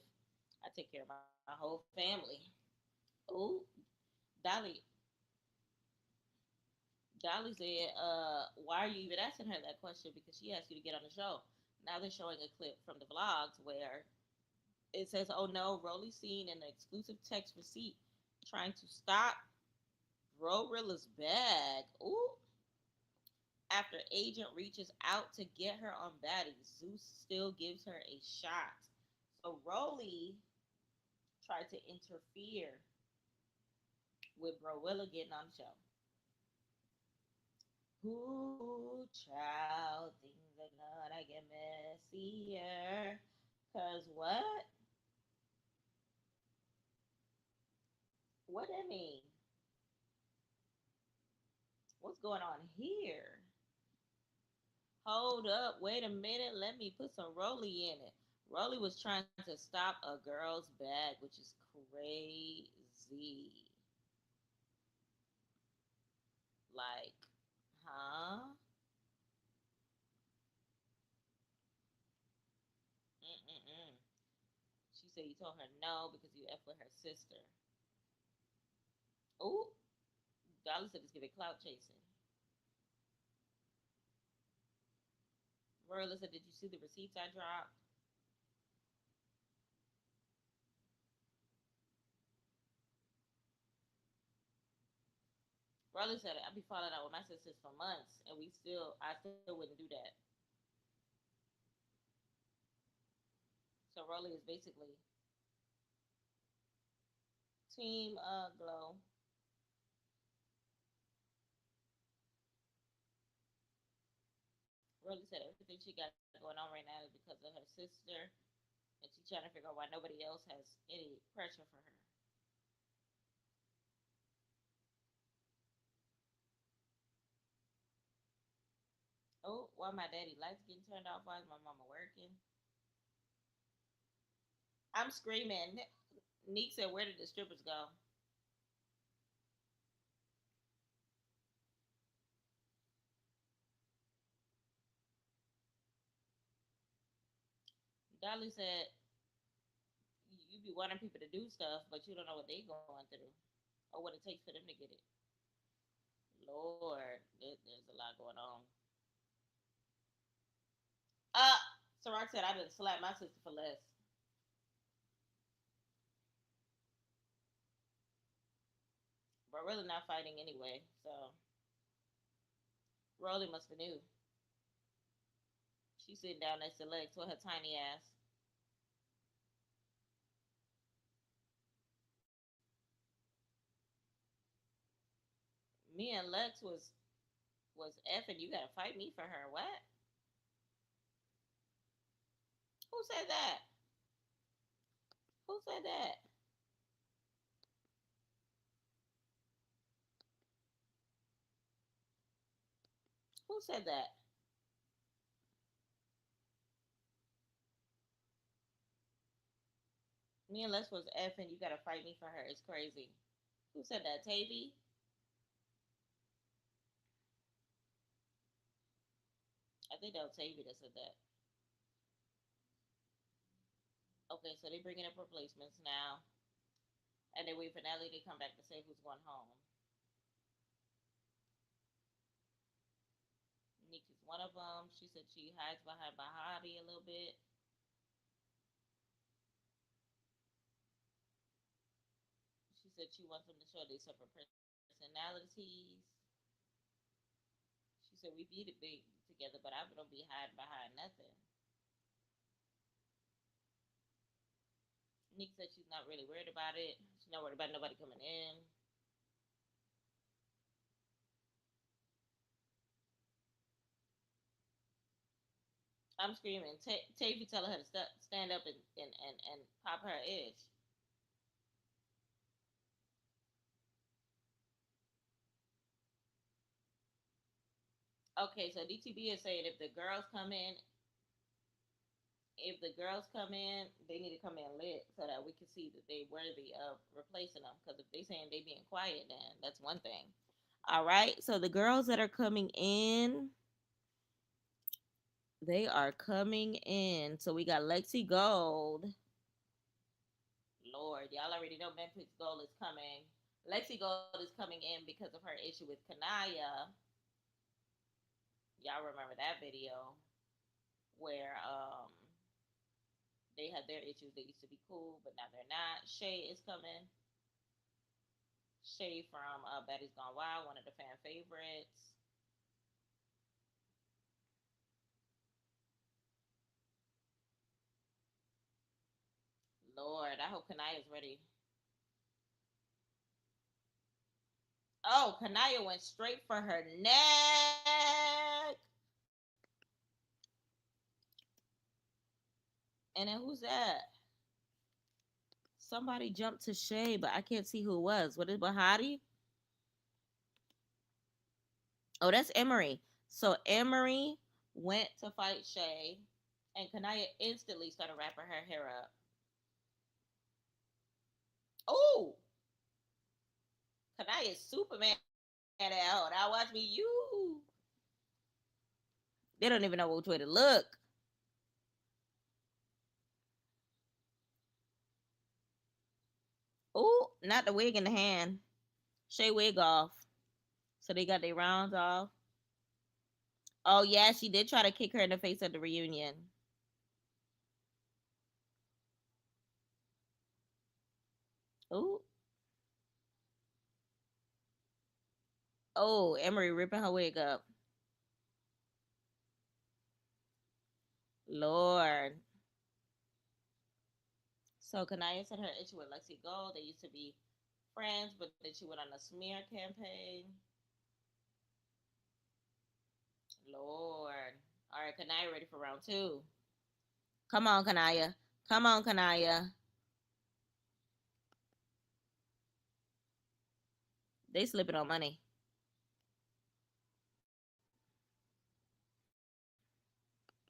I take care of my whole family." Ooh, Dolly. Dolly said, "Why are you even asking her that question? Because she asked you to get on the show." Now they're showing a clip from the vlogs where it says, "Oh no, Rolly seen an exclusive text receipt trying to stop Glorilla's bag." Ooh. After agent reaches out to get her on Baddies, Zeus still gives her a shot. So Rolly tried to interfere with Browilla getting on the show. Ooh, child, things are gonna get messier. Cause what? What that mean? What's going on here? Hold up, wait a minute. Let me put some Rolly in it. Rolly was trying to stop a girl's bag, which is crazy. Like, huh? Mm-mm-mm. She said you told her no because you F with her sister. Ooh, Dolly said it's giving clout chasing. Marilla said, did you see the receipts I dropped? Marilla said, I be falling out with my sisters for months, and I still wouldn't do that. So Rolly is basically Team Glow. Rolly said everything she got going on right now is because of her sister, and she's trying to figure out why nobody else has any pressure for her. Oh, why my daddy lights getting turned off? Why is my mama working? I'm screaming. Neek said, where did the strippers go? Dolly said, you be wanting people to do stuff, but you don't know what they going through or what it takes for them to get it. Lord, there's a lot going on. Uh, Ciroc said I didn't slap my sister for less. But really not fighting anyway, so Rolly must have knew. She's sitting down next to Lex with her tiny ass. Me and Lex was effing. You gotta fight me for her. What? Who said that? Who said that? Who said that? Me and Les was effing. You gotta fight me for her. It's crazy. Who said that? Tavy? I think that was Tavy that said that. Okay, so they bringing up replacements now, and they wait for Natalie to come back to say who's going home. One of them, she said she hides behind Bahati a little bit. She said she wants them to show their separate personalities. She said we be the big together, but I don't be hiding behind nothing. Nick said she's not really worried about it. She's not worried about nobody coming in. I'm screaming. Tavy telling her to stand up and pop her edge. Okay, so DTB is saying if the girls come in, they need to come in lit so that we can see that they worthy of replacing them. Because if they saying they being quiet, then that's one thing. All right, so the girls that are coming in, they are coming in. So we got Lexi Gold. Lord, y'all already know Memphis Gold is coming. Lexi Gold is coming in because of her issue with Kanaya. Y'all remember that video where they had their issues. They used to be cool, but now they're not. Shay is coming. Shay from Baddies Gone Wild, one of the fan favorites. Lord, I hope Kanaya's ready. Oh, Kanaya went straight for her neck. And then who's that? Somebody jumped to Shay, but I can't see who it was. What is Bahati? Oh, that's Emery. So Emery went to fight Shay, and Kanaya instantly started wrapping her hair up. Oh, Kanaya is Superman at out. Now watch me, you. They don't even know which way to look. Oh, not the wig in the hand. Shay wig off. So they got their rounds off. Oh yeah, she did try to kick her in the face at the reunion. Oh, oh, Emery ripping her wig up. Lord. So Kanaya said her issue with Lexi Gold. They used to be friends, but then she went on a smear campaign. Lord. All right, Kanaya ready for round two. Come on, Kanaya. Come on, Kanaya. They slipping on money.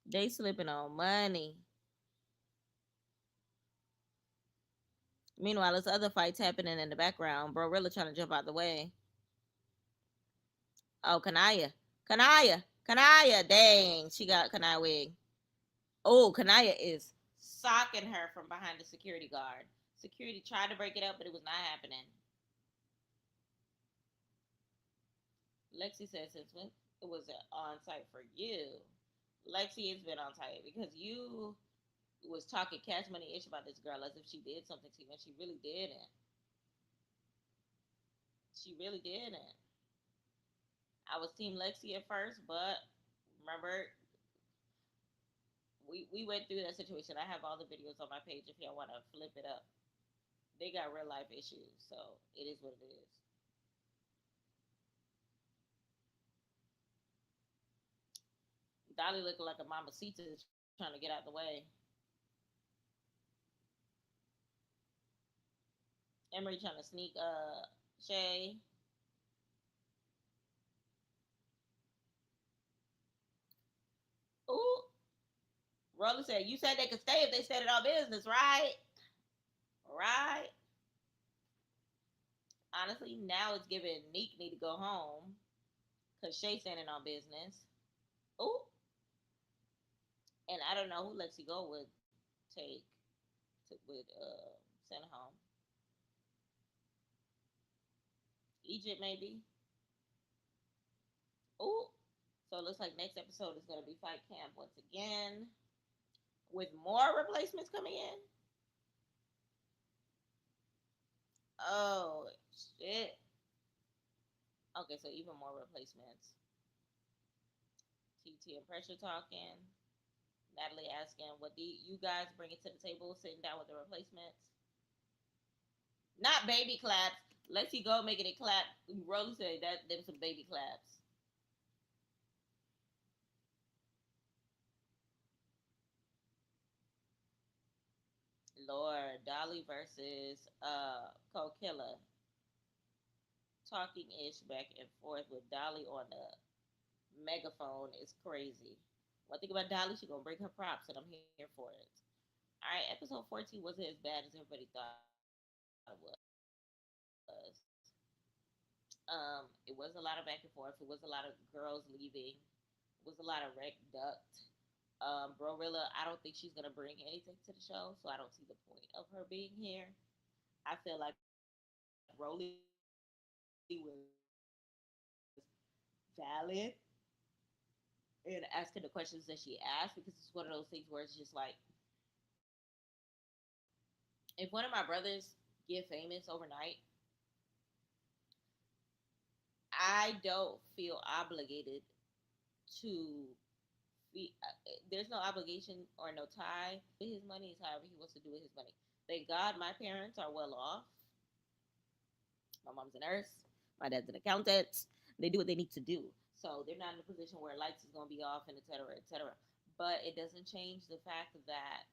They slipping on money. Meanwhile, there's other fights happening in the background. Bro, really trying to jump out the way. Oh, Kanaya. Kanaya. Kanaya. Dang. She got Kanaya wig. Oh, Kanaya is socking her from behind the security guard. Security tried to break it up, but it was not happening. Lexi said since when it was on site for you. Lexi has been on site because you was talking cash money ish about this girl as if she did something to you, and she really didn't. She really didn't. I was Team Lexi at first, but remember, we went through that situation. I have all the videos on my page if y'all want to flip it up. They got real life issues, so it is what it is. Dolly looking like a mamacita trying to get out the way. Emery trying to sneak Shay. Ooh. Roller said, you said they could stay if they stayed at our business, right? Right? Honestly, now it's giving Neek need to go home because Shay standing on business. Ooh. And I don't know who Lexi Go would take to would send home. Egypt maybe. Ooh. So it looks like next episode is going to be Fight Camp once again, with more replacements coming in. Oh shit. Okay, so even more replacements. TT and Pressure talking. Natalie asking, "What do you guys bring it to the table?" Sitting down with the replacements. Not baby claps. Lexi go making it clap. Rolly said that them some baby claps. Lord, Dolly versus Kokilla. Talking ish back and forth with Dolly on the megaphone is crazy. One thing about Dolly, she gonna bring her props, and I'm here for it. All right, episode 14 wasn't as bad as everybody thought it was. It was a lot of back and forth. It was a lot of girls leaving. It was a lot of wreck duct. Brorilla, I don't think she's gonna bring anything to the show, so I don't see the point of her being here. I feel like Rolly was valid in asking the questions that she asked because it's one of those things where it's just like if one of my brothers get famous overnight, I don't feel obligated to there's no obligation or no tie. He can do with his money is however he wants to do with his money. Thank God my parents are well off. My mom's a nurse. My dad's an accountant. They do what they need to do. So they're not in a position where lights is going to be off and et cetera, et cetera. But it doesn't change the fact that,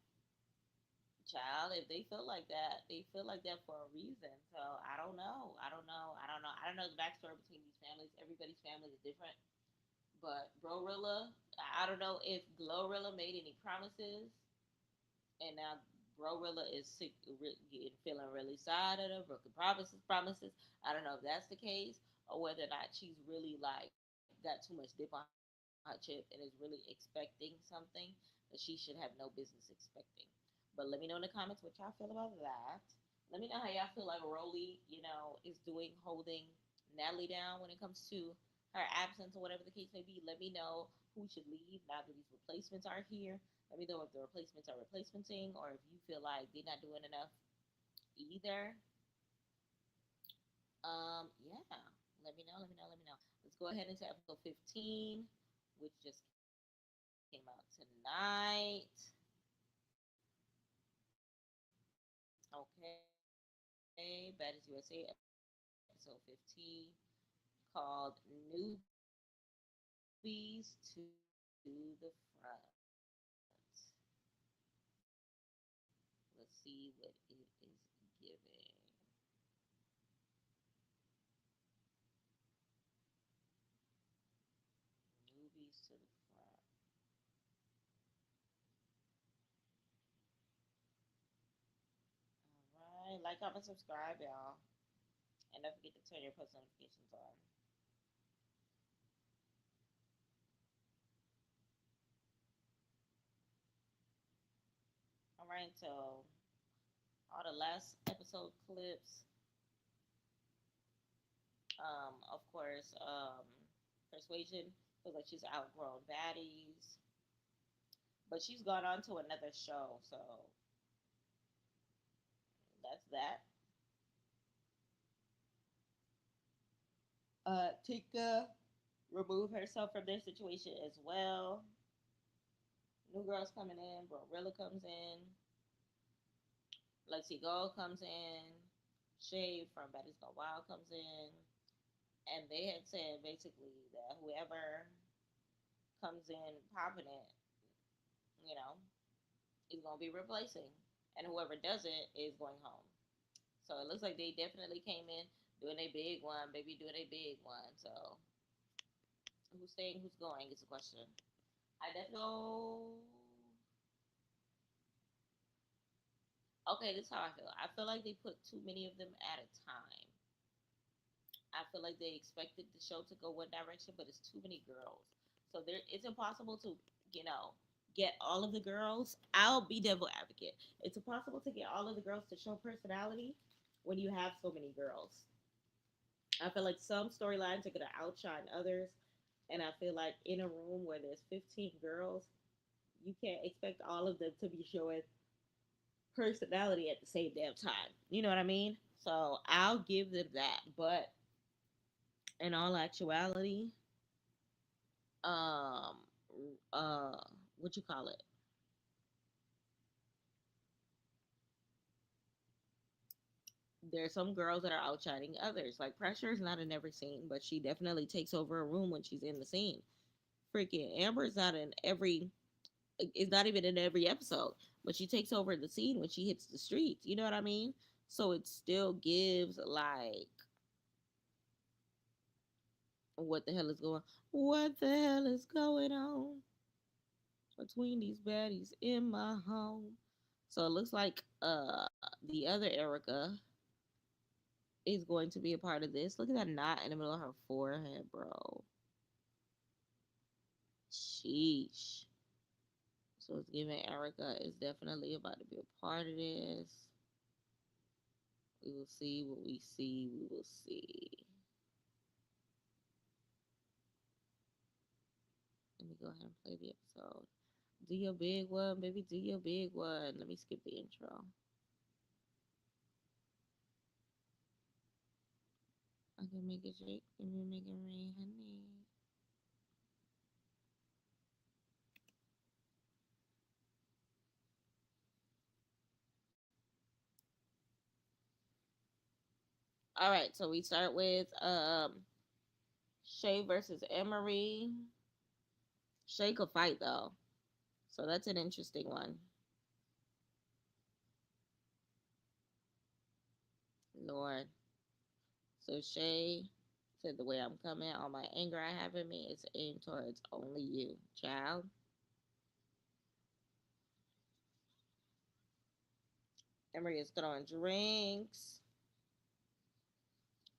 child, if they feel like that, they feel like that for a reason. So I don't know. I don't know. I don't know. I don't know the backstory between these families. Everybody's family is different. But Brorilla, I don't know if Glorilla made any promises, and now Brorilla is sick, feeling really sad at her, broken promises. I don't know if that's the case, or whether or not she's really like got too much dip on her chip and is really expecting something that she should have no business expecting. But let me know in the comments what y'all feel about that. Let me know how y'all feel like Rolly, is doing holding Natalie down when it comes to her absence or whatever the case may be. Let me know who should leave now that these replacements are here. Let me know if the replacements are replacementing or if you feel like they're not doing enough either. Yeah. Let me know. Let me know. Let me know. Let's go ahead into episode 15, which just came out tonight. Okay. Baddies USA, episode 15, called Newbies to the Front. Let's see what it is giving. Newbies to the front. All right. Like, comment, subscribe, y'all. And don't forget to turn your post notifications on. All right. So, all the last episode clips, of course, Persuasion feels like she's outgrown Baddies, but she's gone on to another show. So, that's that. Tika remove herself from their situation as well. New girls coming in. Gorilla comes in. Lexi Gold comes in. Shade from Baddies Go Wild comes in. And they had said basically that whoever comes in popping it, you know, is going to be replacing. And whoever doesn't is going home. So it looks like they definitely came in doing a big one, baby, doing a big one. So who's staying, who's going is a question. I definitely go. Okay, this is how I feel. I feel like they put too many of them at a time. I feel like they expected the show to go one direction, but it's too many girls. So there, it's impossible to, you know, get all of the girls. I'll be devil advocate. It's impossible to get all of the girls to show personality when you have so many girls. I feel like some storylines are gonna outshine others, And I feel like in a room where there's 15 girls, you can't expect all of them to be showing personality at the same damn time. You know what I mean? So I'll give them that. But in all actuality, um, uh, what you call it? There's some girls that are outshining others. Like Pressure is not in every scene, but she definitely takes over a room when she's in the scene. Freaking Amber's not in every. Is not even in every episode, but she takes over the scene when she hits the streets. You know what I mean? So it still gives like what the hell is going what the hell is going on between these baddies in my home. So it looks like the other Erica is going to be a part of this. Look at that knot in the middle of her forehead, bro. Sheesh. So it's giving Erica is definitely about to be a part of this. We will see what we see. We will see. Let me go ahead and play the episode. Do your big one, baby. Do your big one. Let me skip the intro. I can make it shake. Can you make it rain, honey? All right, so we start with Shay versus Emery. Shay could fight though, so that's an interesting one. Lord, so Shay said, "The way I'm coming, all my anger I have in me is aimed towards only you, child." Emery is throwing drinks.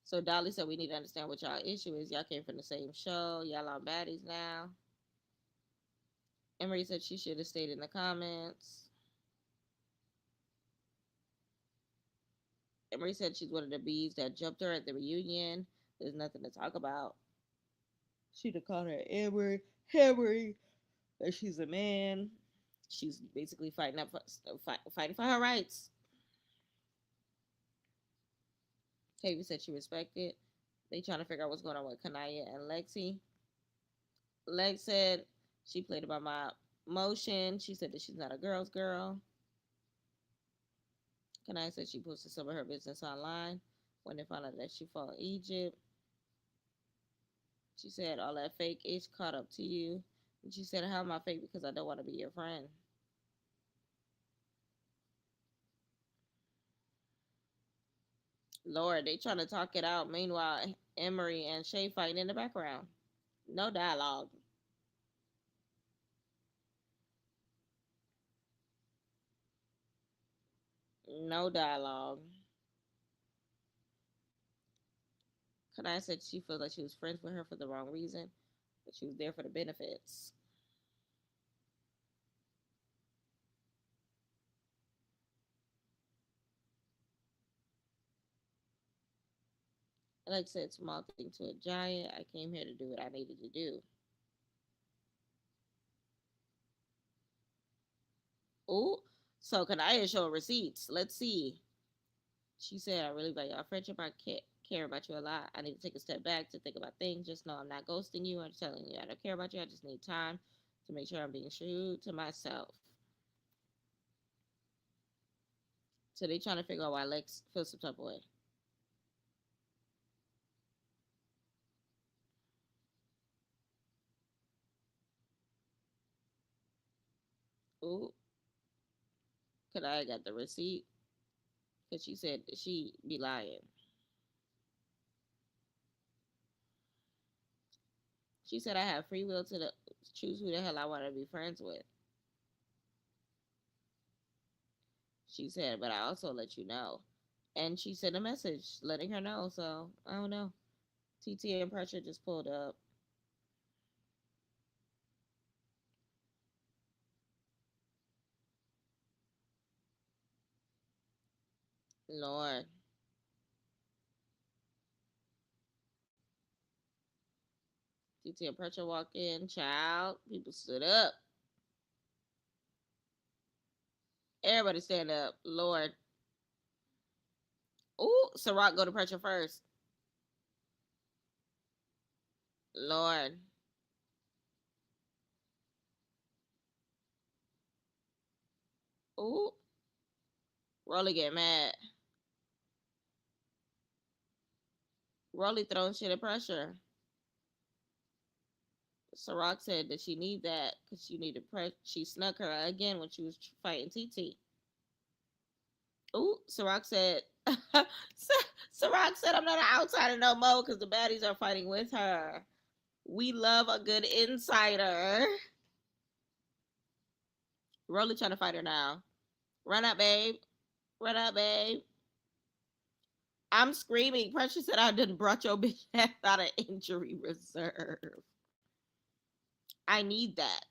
So Dolly said, "We need to understand what y'all issue is. Y'all came from the same show. Y'all on baddies now." Emery said she should have stayed in the comments. Emery said she's one of the bees that jumped her at the reunion. There's nothing to talk about. She'd have called her Emery, that she's a man. She's basically fighting for her rights. Tavy said she respected. They trying to figure out what's going on with Kanaya and Lexi. Lex said she played about my emotion. She said that she's not a girl's girl. Kanaya said she posted some of her business online when they found out that she fought Egypt. She said all that fake ish caught up to you. And she said, "How am I fake? Because I don't want to be your friend." Lord, they trying to talk it out. Meanwhile, Emery and Shay fighting in the background. No dialogue. No dialogue. Kanai said she feels like she was friends with her for the wrong reason, but she was there for the benefits. Like I said, small thing to a giant. I came here to do what I needed to do. Oh, so Kanaya showed receipts. Let's see. She said, "I really value our friendship. I care about you a lot. I need to take a step back to think about things. Just know I'm not ghosting you. I'm telling you I don't care about you. I just need time to make sure I'm being true to myself." So they trying to figure out why Lex feels some type of way. Ooh, Kanaya got the receipt because she said she be lying. She said, "I have free will to choose who the hell I want to be friends with." She said, "But I also let you know." And she sent a message letting her know. So I don't know. TT and Pressure just pulled up. Lord. TT and pressure walk in. Child. People stood up. Everybody stand up. Lord. Ooh, Ciroc go to pressure first. Lord. Ooh. Rolly get mad. Rolly throwing shit at pressure. Ciroc said that she need that because she needed she snuck her again when she was fighting TT. Ooh, Ciroc said Ciroc said I'm not an outsider no more because the baddies are fighting with her. We love a good insider. Rolly trying to fight her now. Run up, babe. Run up, babe. I'm screaming. Pressure said I done brought your bitch ass out of injury reserve. I need that.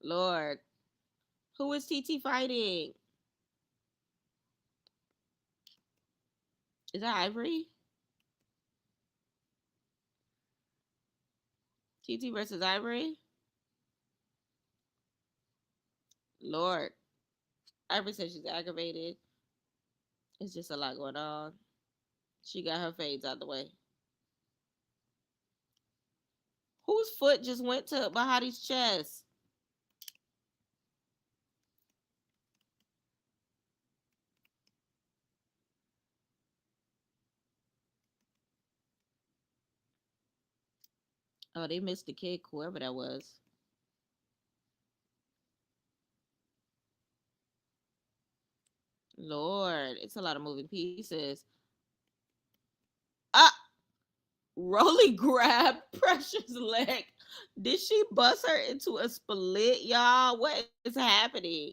Lord. Who is TT fighting? Is that Ivory? TT versus Ivory? Lord. Ivory said she's aggravated. It's just a lot going on. She got her fades out the way. Whose foot just went to Bahati's chest? Oh, they missed the kick, whoever that was. Lord, it's a lot of moving pieces. Ah! Rolly grabbed Precious' leg. Did she bust her into a split, y'all? What is happening?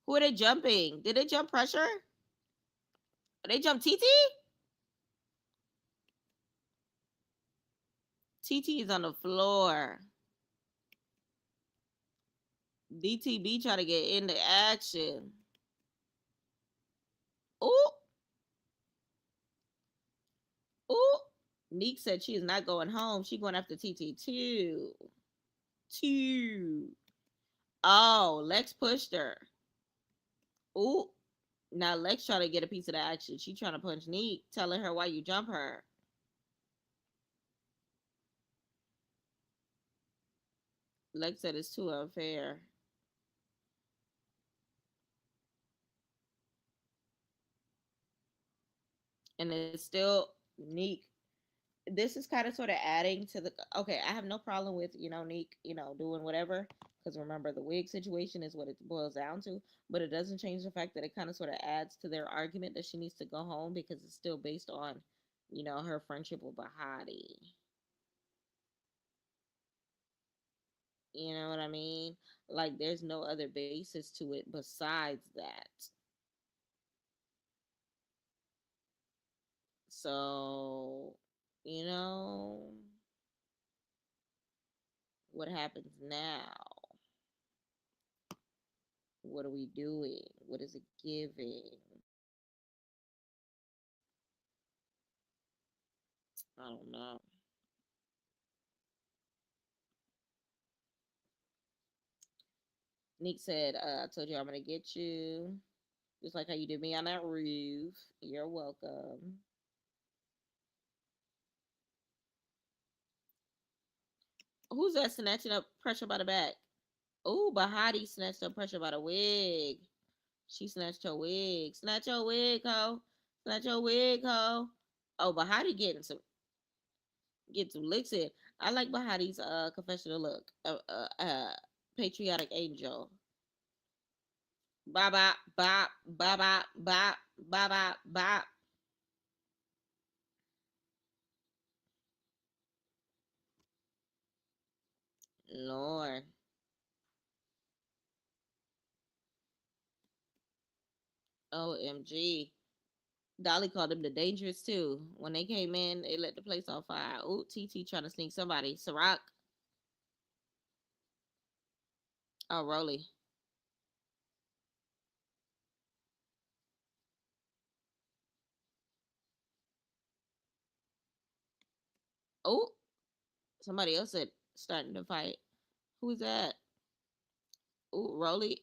Who are they jumping? Did they jump Pressure? They jump TT? TT is on the floor. DTB trying to get into action. Ooh. Ooh. Neek said she is not going home. She going after TT too. Two. Oh, Lex pushed her. Ooh. Now Lex trying to get a piece of the action. She trying to punch Neek, telling her why you jump her. Lex said it's too unfair. And it's still Neek. This is kind of sort of adding to the okay. I have no problem with Neek doing whatever because remember the wig situation is what it boils down to, but it doesn't change the fact that it kind of sort of adds to their argument that she needs to go home because it's still based on her friendship with Bahati. You know what I mean? Like there's no other basis to it besides that. So, you know, what happens now? What are we doing? What is it giving? I don't know. Nick said, I told you I'm gonna get you. Just like how you did me on that roof. You're welcome. Who's that snatching up pressure by the back? Oh, Bahati snatched up pressure by the wig. She snatched her wig. Snatch your wig, ho. Snatch your wig, ho. Oh, Bahati get some licks in. I like Bahati's confessional look. Patriotic angel. Bop bop bop bop bop bop bop bop bop. Lord. OMG. Dolly called them the dangerous too. When they came in, they lit the place on fire. Ooh, TT trying to sneak somebody. Ciroc. Oh, Rolly. Oh, somebody else said starting to fight. Who's that? Oh, Rolly.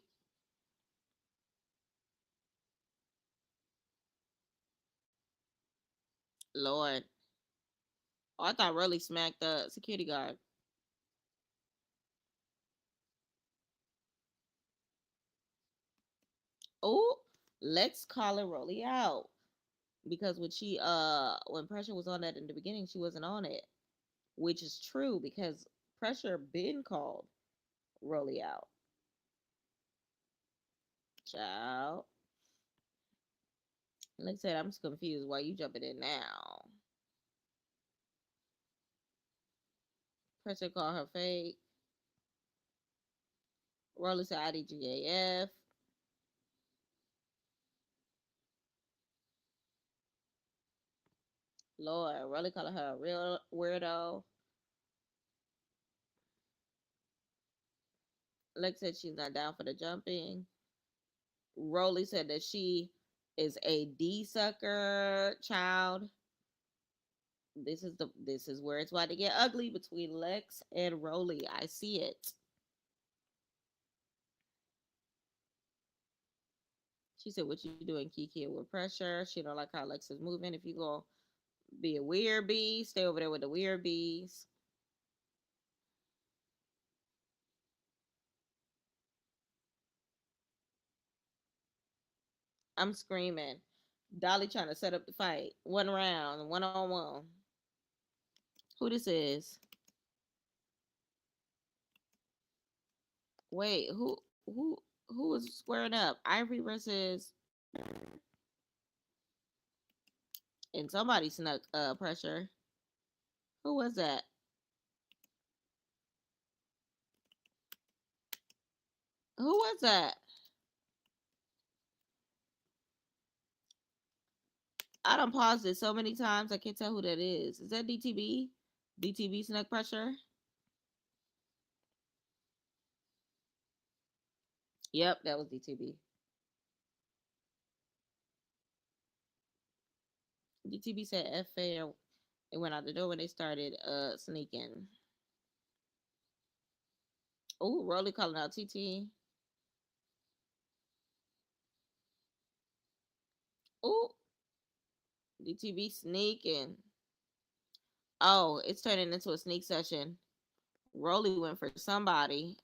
Lord. Oh, I thought Rolly smacked the security guard. Oh, let's call it Rolly out. Because when pressure was on that in the beginning, she wasn't on it. Which is true because pressure been called Rolly out. Child. Like I said, I'm just confused why you jumping in now. Pressure called her fake. Rolly said IDGAF. Lord, Rolly calling her a real weirdo. Lex said she's not down for the jumping. Rolly said that she is a D sucker child. This is where it's about to get ugly between Lex and Rolly. I see it. She said, "What you doing, Kiki? With pressure? She don't like how Lex is moving. If you gonna be a weird bee, stay over there with the weird bees." I'm screaming. Dolly trying to set up the fight. One round, one on one. Who this is? Wait, who was squaring up? Ivory versus and somebody snuck pressure. Who was that? Who was that? I done paused it so many times I can't tell who that is. Is that DTB? DTB snuck pressure? Yep, that was DTB. DTB said F fair. They went out the door when they started sneaking. Oh, Rolly calling out TT. Oh, DTB sneaking. Oh, it's turning into a sneak session. Rolly went for somebody.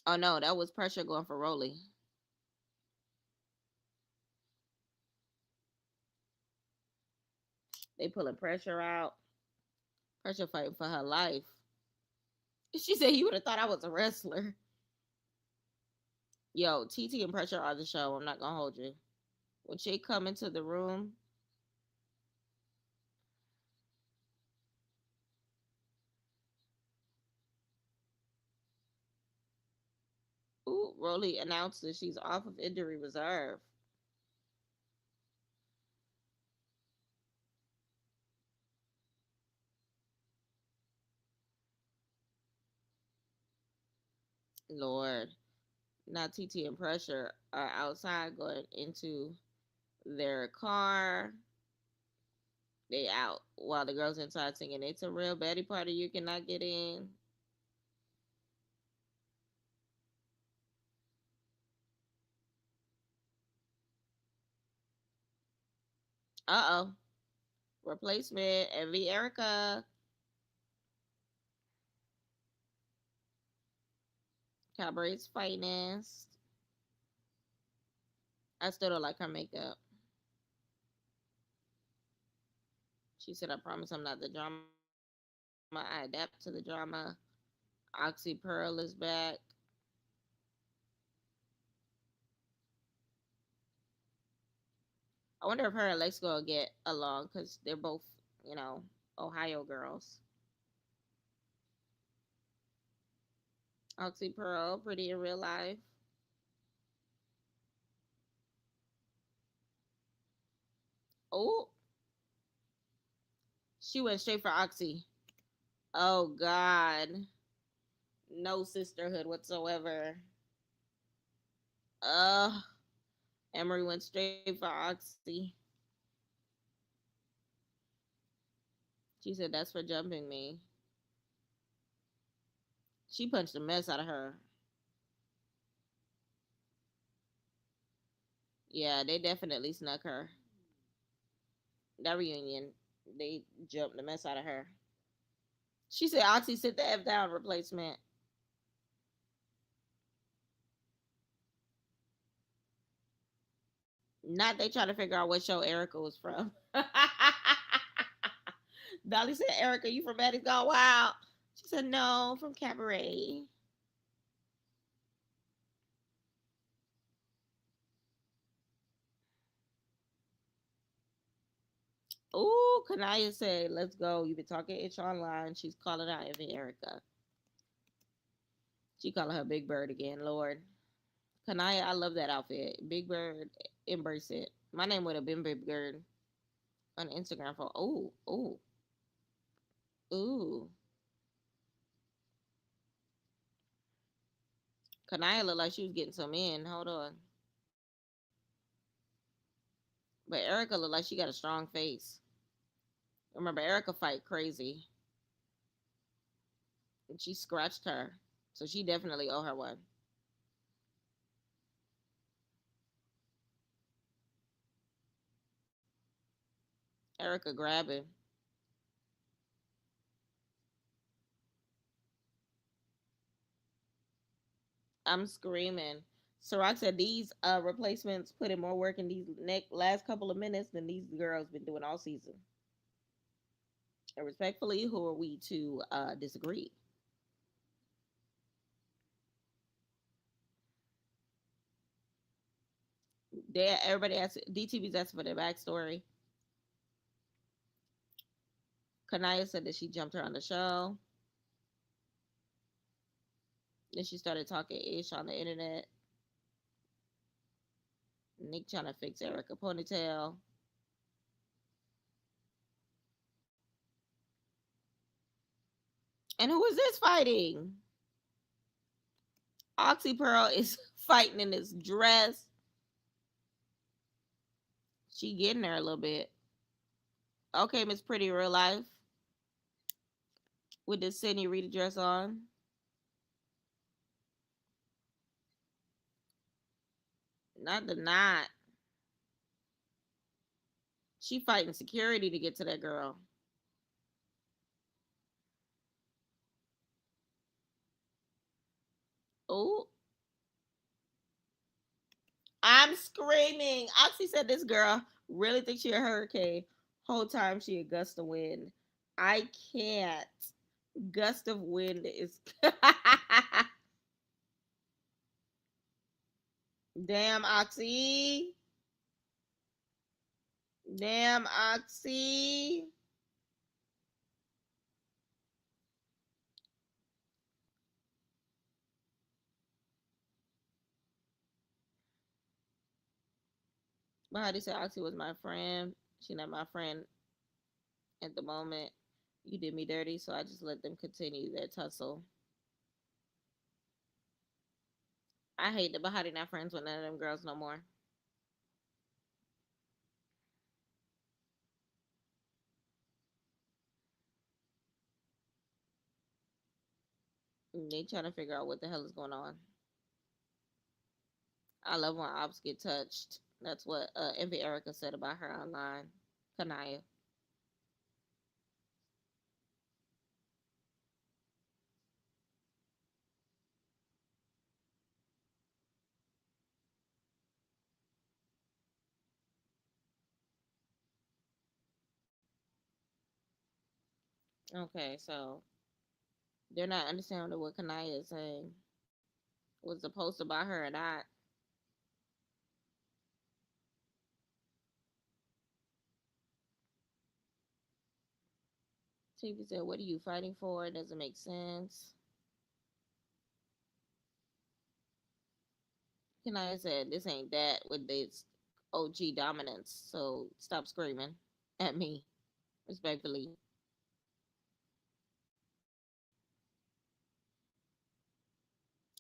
Oh no, that was pressure going for Rolly. They pulling pressure out. Pressure fighting for her life. She said you would have thought I was a wrestler. Yo, TT and pressure are the show. I'm not gonna hold you. When she come into the room, ooh, Rolly announced that she's off of injury reserve. Lord, now TT and pressure are outside going into their car. They out while the girls inside singing. It's a real Betty party. You cannot get in. Uh oh. Replacement. Envy Erica. Cabaret's finest. I still don't like her makeup. She said, I promise I'm not the drama. I adapt to the drama. Oxy Pearl is back. I wonder if her and Lex gonna get along because they're both, you know, Ohio girls. Oxy Pearl, pretty in real life. Oh, she went straight for Oxy. Oh God, no sisterhood whatsoever. Emery went straight for Oxy. She said that's for jumping me. She punched the mess out of her. Yeah, they definitely snuck her. That reunion, they jumped the mess out of her. She said, Oxy, sit the F down, replacement. Not they trying to figure out what show Erica was from. Dolly said, Erica, you from Baddies Gone Wild? She said, no, from Cabaret. Ooh, Kanaya said, let's go. You've been talking itch online. She's calling out Evie Erica. She calling her Big Bird again, Lord. Kanaya, I love that outfit. Big Bird, embrace it. My name would have been Big Bird on Instagram for, ooh, ooh, ooh. Kanaya looked like she was getting some in. Hold on. But Erica looked like she got a strong face. Remember, Erica fight crazy. And she scratched her. So she definitely owe her one. Erica grabbing. I'm screaming. Ciroc said these replacements put in more work in these last couple of minutes than these girls been doing all season. And respectfully, who are we to disagree? Everybody asks, DTV's asking for their backstory. Kanaya said that she jumped her on the show. Then she started talking ish on the internet. Nick trying to fix Erica ponytail. And who is this fighting? Oxy Pearl is fighting in this dress. She getting there a little bit. Okay, Miss Pretty Real Life with this Sydney Rita dress on. Not the knot. She fighting security to get to that girl. Oh, I'm screaming. Oxy said this girl really thinks she a hurricane. Whole time she a gust of wind. I can't. Gust of wind is damn Oxy. Damn Oxy. But how do you say Oxy was my friend? She not my friend at the moment. You did me dirty, so I just let them continue their tussle. I hate that Bahati not friends with none of them girls no more. They trying to figure out what the hell is going on. I love when ops get touched. That's what Envy Erica said about her online. Kanaya. Okay, so they're not understanding what Kanaya is saying. Was the post about her or not? TV said, "What are you fighting for? It doesn't make sense." Kanaya said, "This ain't that with this OG dominance. So stop screaming at me, respectfully."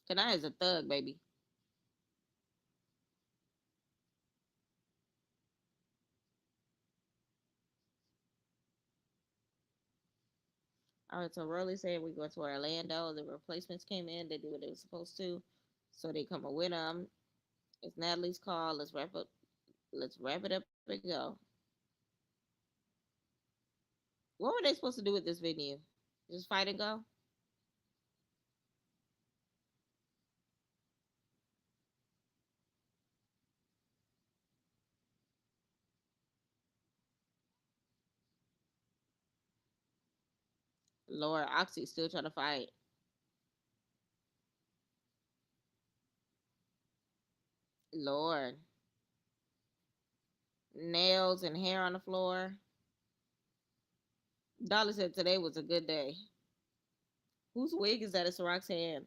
Kanaya's a thug, baby. All right, so Rolly said we go to Orlando. The replacements came in. They did what they were supposed to, so they coming with them. It's Natalie's call. Let's wrap up. Let's wrap it up and go. What were they supposed to do with this venue? Just fight and go? Lord, Oxy's still trying to fight. Lord, nails and hair on the floor. Dolly said today was a good day. Whose wig is that? It's Rock's hand.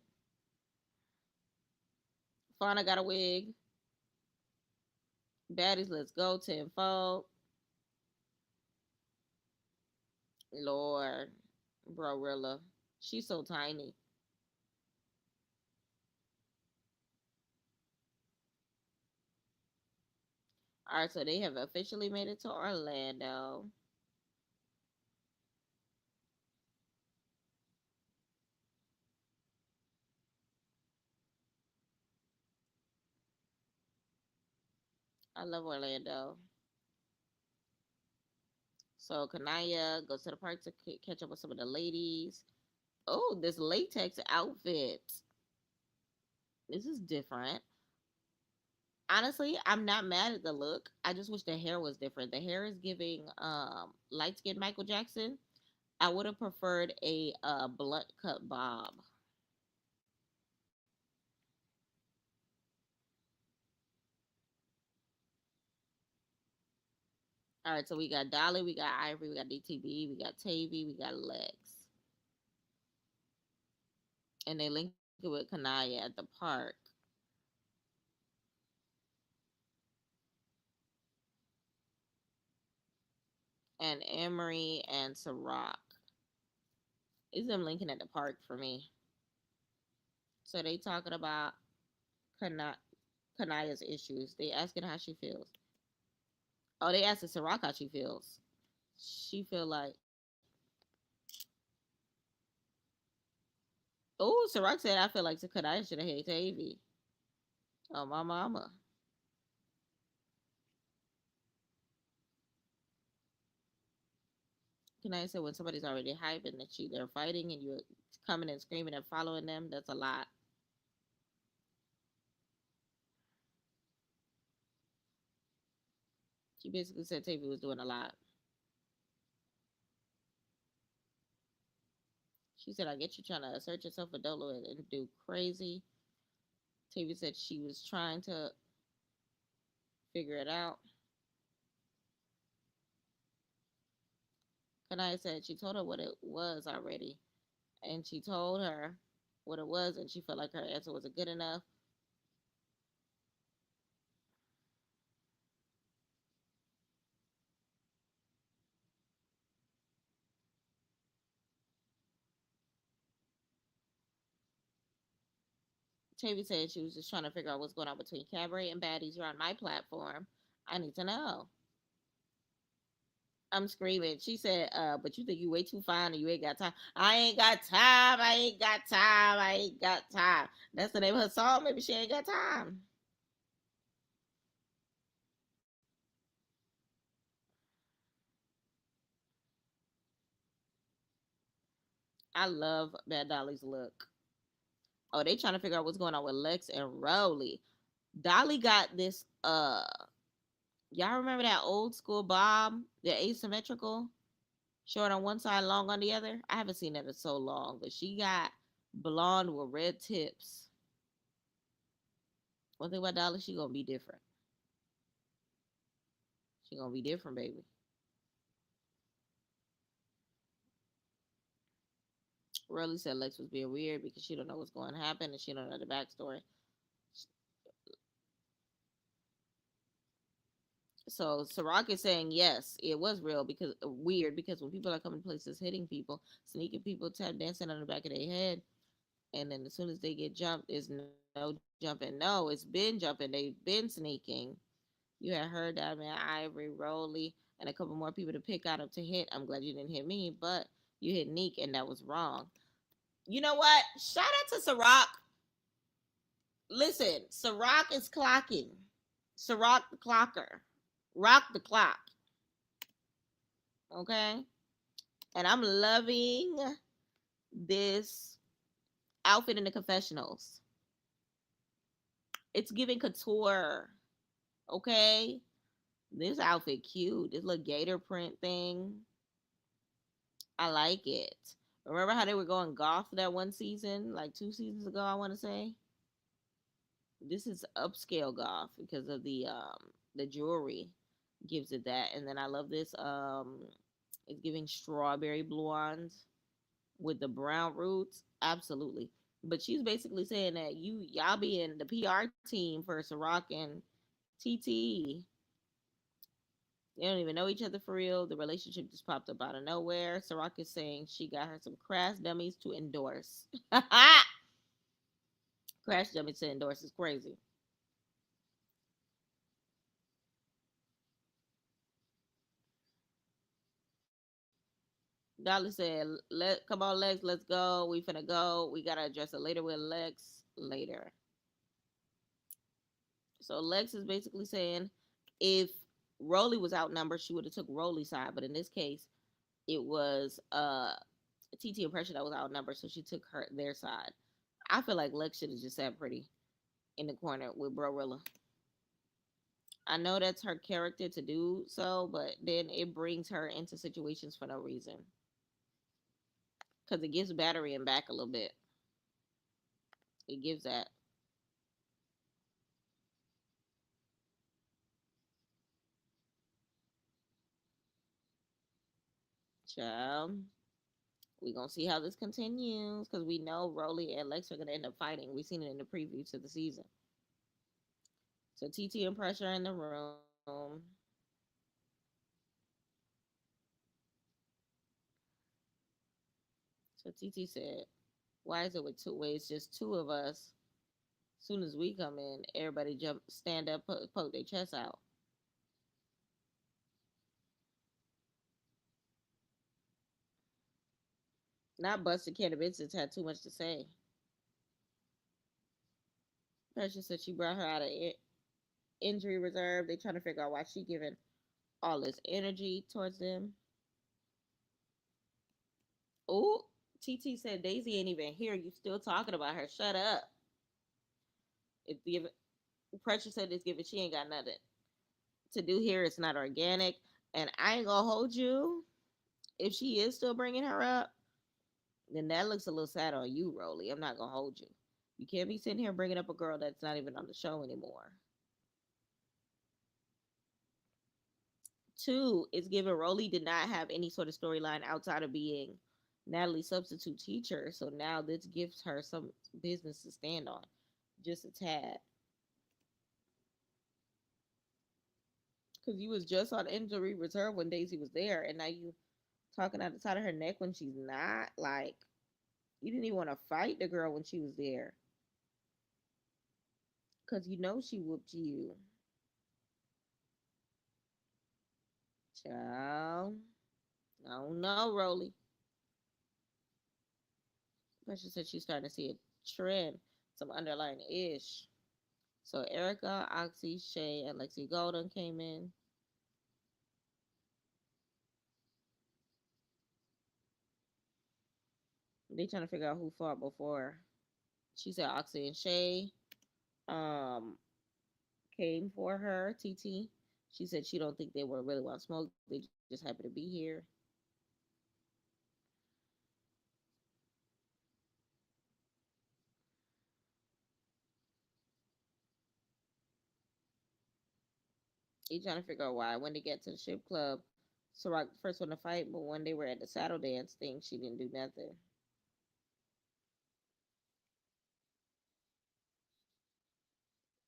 Fauna got a wig. Baddies, let's go tenfold. Lord, Brorilla. She's so tiny. All right, so they have officially made it to Orlando. I love Orlando. So Kanaya goes to the park to catch up with some of the ladies. Oh, this latex outfit. This is different. Honestly, I'm not mad at the look. I just wish the hair was different. The hair is giving light skinned Michael Jackson. I would have preferred a blunt cut bob. All right, so we got Dolly, we got Ivory, we got DTB, we got Tavy, we got Lex. And they link it with Kanaya at the park. And Emery and Ciroc. It's them linking at the park for me. So they talking about Kana- Kanaya's issues. They asking how she feels. Oh, they asking Ciroc how she feels. She feel like, oh, Ciroc said I feel like Kanaya should have hated Tavy. Oh, my mama. Kanaya said when somebody's already hyping that they're fighting and you're coming and screaming and following them, that's a lot. She basically said Tavy was doing a lot. She said, I get you trying to assert yourself for Dolo and do crazy. Tavy said she was trying to figure it out. Kanaya said she told her what it was already. And she told her what it was, and she felt like her answer wasn't good enough. Tavy said she was just trying to figure out what's going on between Cabaret and Baddies. You're on my platform. I need to know. I'm screaming. She said, but you think you way too fine and you ain't got time. I ain't got time. I ain't got time. I ain't got time. That's the name of her song. Maybe she ain't got time. I love Bad Dolly's look. Oh, they trying to figure out what's going on with Lex and Rowley. Dolly got this y'all remember that old school bob? The asymmetrical? Short on one side, long on the other? I haven't seen that in so long, but she got blonde with red tips. One thing about Dolly, she gonna be different. She gonna be different, baby. Rowley said Lex was being weird because she don't know what's going to happen and she don't know the backstory. So Ciroc is saying yes, it was real because weird because when people are coming places hitting people, sneaking people, tap dancing on the back of their head, and then as soon as they get jumped, there's no jumping. No, it's been jumping. They've been sneaking. You had heard that man, Ivory, Rowley, and a couple more people to pick out of to hit. I'm glad you didn't hit me, but You hit Neek, and that was wrong. You know what? Shout out to Ciroc. Listen, Ciroc is clocking. Ciroc the clocker. Rock the clock. Okay? And I'm loving this outfit in the confessionals. It's giving couture. Okay? This outfit cute. This little gator print thing. I like it. Remember how they were going goth that one season, like 2 seasons ago, I want to say? This is upscale goth because of the jewelry gives it that. And then I love this it's giving strawberry blonde with the brown roots. Absolutely. But she's basically saying that y'all be in the PR team for Ciroc and TT. They don't even know each other for real. The relationship just popped up out of nowhere. Ciroc is saying she got her some crash dummies to endorse. Crash dummies to endorse is crazy. Dolly said, "Let come on, Lex, let's go. We finna go. We gotta address it later with Lex later." So Lex is basically saying, if Rolly was outnumbered, she would have took Rolly's side, but in this case, it was TT Impression that was outnumbered, so she took their side. I feel like Lex should have just sat pretty in the corner with Brorilla. I know that's her character to do so, but then it brings her into situations for no reason because it gives Battery and back a little bit. It gives that. Child. We gonna see how this continues because we know Rolly and Lex are gonna end up fighting. We seen it in the preview to the season. So TT and Pressure in the room. So TT said, "Why is it with two ways? Just two of us. Soon as we come in, everybody jump, stand up, poke their chest out. Not Buster Vincent had too much to say. Pressure said she brought her out of injury reserve. They trying to figure out why she giving all this energy towards them. Oh, TT said Daisy ain't even here. You still talking about her? Shut up. It's given. Pressure said it's given. She ain't got nothing to do here. It's not organic. And I ain't gonna hold you. If she is still bringing her up, then that looks a little sad on you, Rolly. I'm not gonna hold you. You can't be sitting here bringing up a girl that's not even on the show anymore. Two, it's given Rolly did not have any sort of storyline outside of being Natalie's substitute teacher. So now this gives her some business to stand on. Just a tad. Because you was just on injury reserve when Daisy was there, and now you talking out the side of her neck when she's not. Like, you didn't even want to fight the girl when she was there. Because you know she whooped you. Child. I don't know, Rolly. But she said she's starting to see a trend, some underlying ish. So Erica, Oxy, Shay, and Lexi Golden came in. They trying to figure out who fought before. She said Oxy and Shay um came for her, TT. She said she don't think they were really want smoke. They just happy to be here. They trying to figure out why when they get to the ship club, Ciroc the first one to fight, but when they were at the saddle dance thing, she didn't do nothing.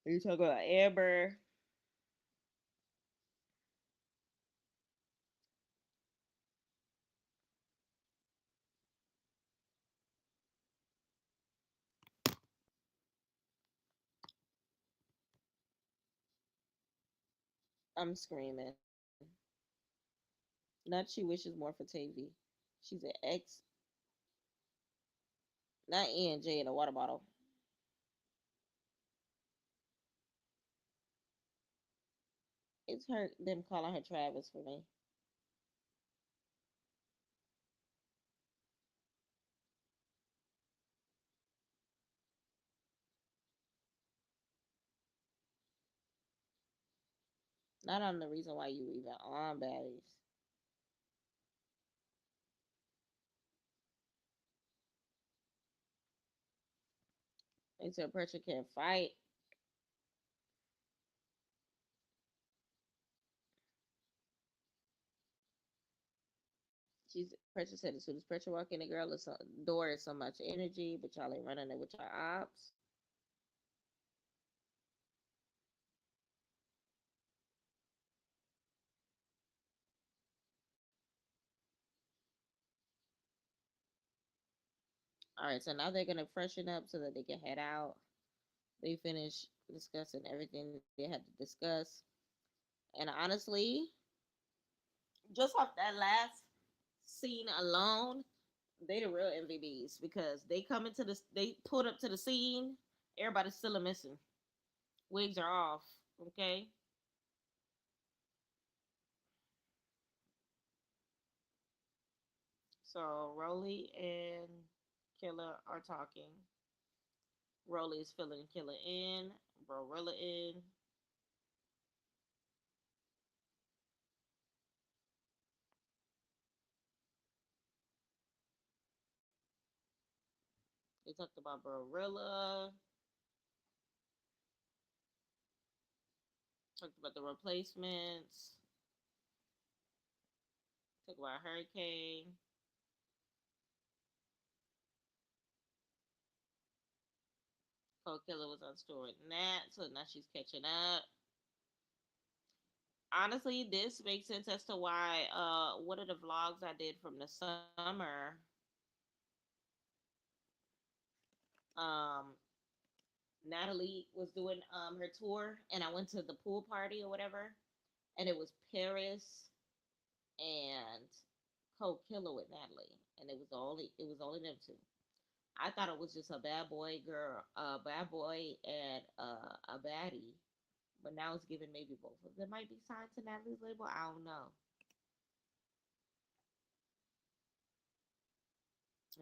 Are you talking about Amber? I'm screaming. Not she wishes more for Tavy. She's an X, not ENJ in a water bottle. It's her them calling her Travis for me. Not on the reason why you even on baddies. They said pressure can't fight. She's pressure said as soon as pressure walk in, the girl is so, door is so much energy, but y'all ain't running it with your ops. All right, so now they're gonna freshen up so that they can head out. They finish discussing everything they had to discuss, and honestly, just off that last scene alone, they the real MVBs because they come into this, they pulled up to the scene. Everybody's still a missing. Wigs are off. Okay, so Rolly and Killer are talking. Rolly is filling Killer in. Brorilla in. They talked about Brorilla. Talked about the replacements. Talked about Hurricane. Cold Killer was on store with Nat, so now she's catching up. Honestly, this makes sense as to why one of the vlogs I did from the summer, um, Natalie was doing her tour, and I went to the pool party or whatever, and it was Paris and Cold Killer with Natalie, and it was only them two. I thought it was just a bad boy girl, a bad boy and a baddie, but now it's giving maybe both of them might be signed to Natalie's label. I don't know.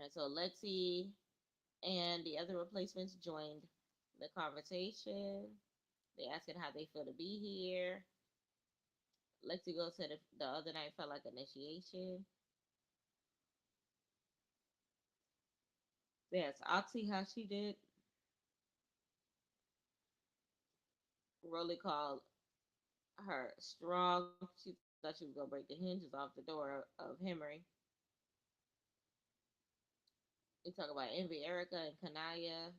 And so Lexi and the other replacements joined the conversation. They asking how they feel to be here. Lexi Go said if the other night felt like initiation. They asked Oxy how she did. Rolly called her strong. She thought she was gonna break the hinges off the door of Henry. They talk about Envy, Erica, and Kanaya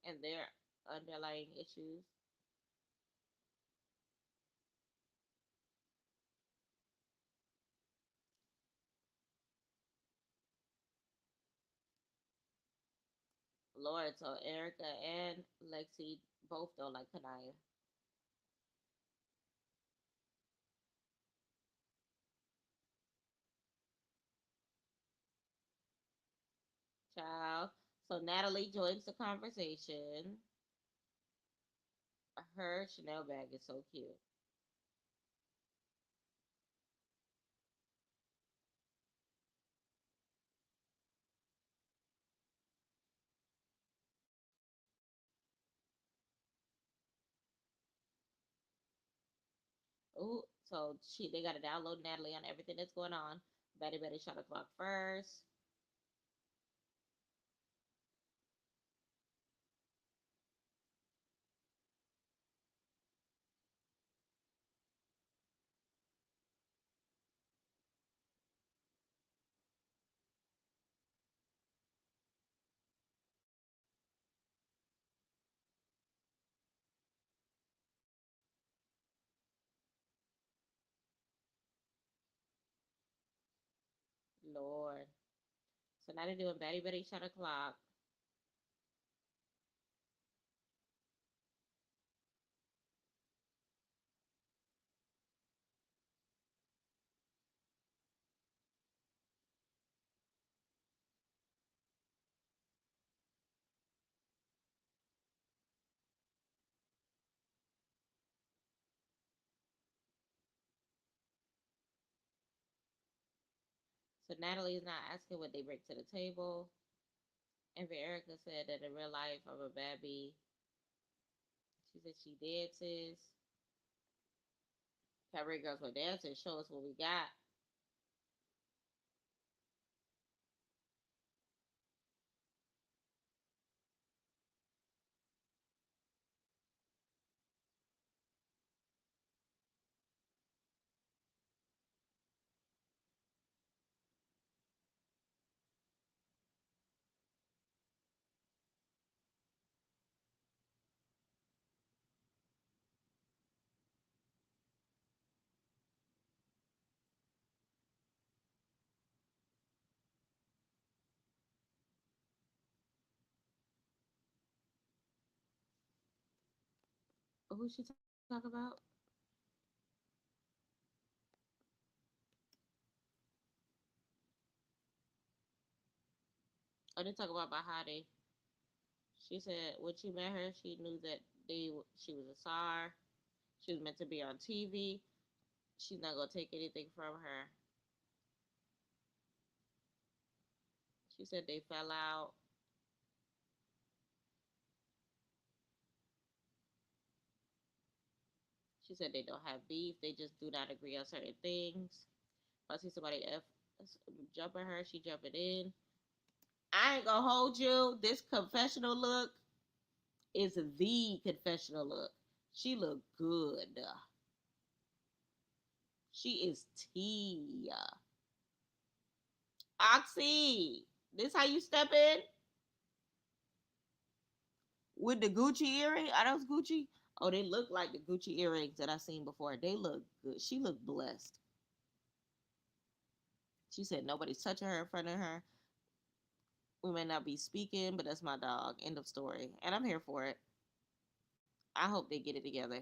and their underlying issues. Lord, so Erica and Lexi both don't like Kanaya. Child. So Natalie joins the conversation. Her Chanel bag is so cute. Ooh, so they got to download Natalie on everything that's going on. Betty Betty shot the clock first. Lord. So now they're doing Betty Betty shot the clock. So Natalie is not asking what they bring to the table. And Erica said that in real life, I'm a bad bee. She said she dances. Cabaret girls will dance and show us what we got. Who she talk about? Oh, they talk about Bahati. She said when she met her, she knew that she was a star. She was meant to be on TV. She's not gonna take anything from her. She said they fell out. She said they don't have beef. They just do not agree on certain things. If I see somebody jumping her, she jumping in. I ain't gonna hold you. This confessional look is the confessional look. She look good. She is tea. Oxy. This how you step in with the Gucci earring? Are those Gucci? Oh, they look like the Gucci earrings that I seen before. They look good. She looked blessed. She said nobody's touching her in front of her. We may not be speaking, but that's my dog. End of story. And I'm here for it. I hope they get it together.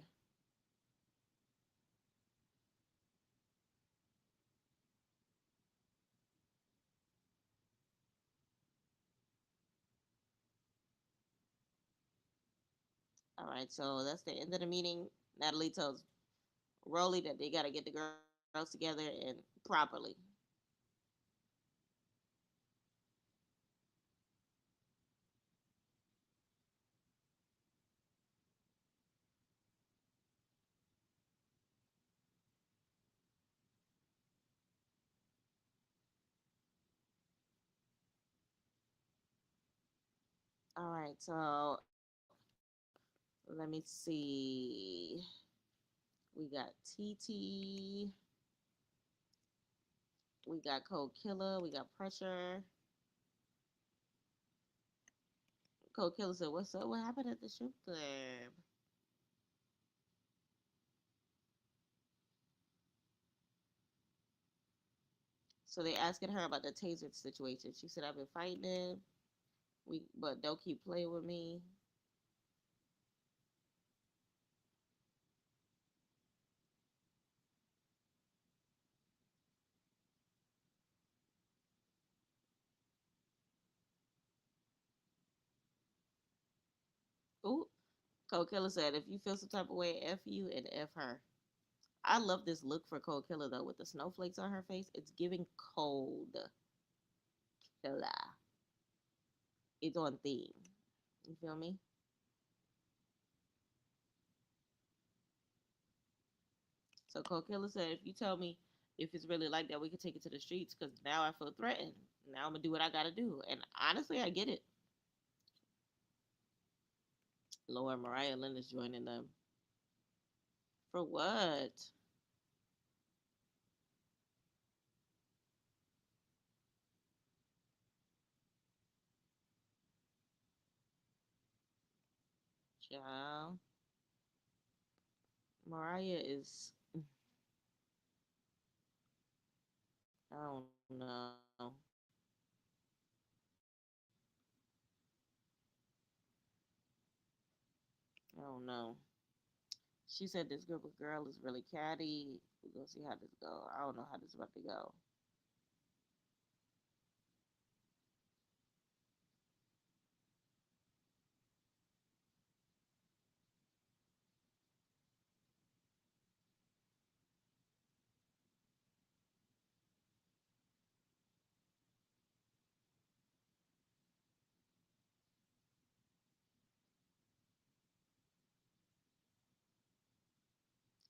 All right, so that's the end of the meeting. Natalie tells Rolly that they got to get the girls together and properly. All right, so let me see. We got TT. We got Cold Killer. We got Pressure. Cold Killer said, "What's up? What happened at the strip club?" So they asking her about the taser situation. She said, "I've been fighting him. But don't keep playing with me." Ooh, Cold Killer said, "If you feel some type of way, f you and f her." I love this look for Cold Killer though, with the snowflakes on her face. It's giving Cold Killer. It's on theme. You feel me? So Cold Killer said, "If you tell me if it's really like that, we can take it to the streets. Because now I feel threatened. Now I'm gonna do what I gotta do." And honestly, I get it. Lord, Mariah Lynn is joining them. For what? Child. Mariah is, I don't know. I don't know. She said this group of girl is really catty. We're gonna see how this go. I don't know how this is about to go.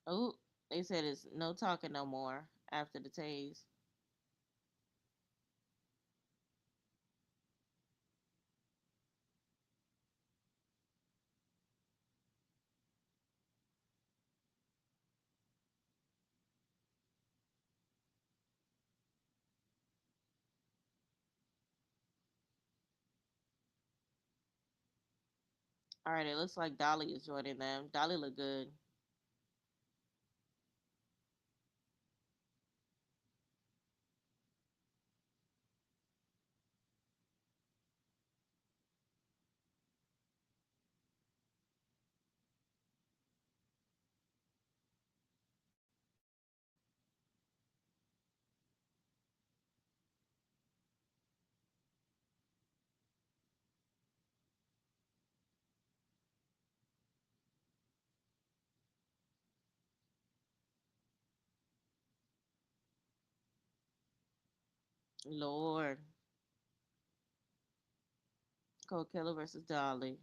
Oh, they said it's no talking no more after the tase. All right, it looks like Dolly is joining them. Dolly look good. Lord, Cold Killer versus Dolly.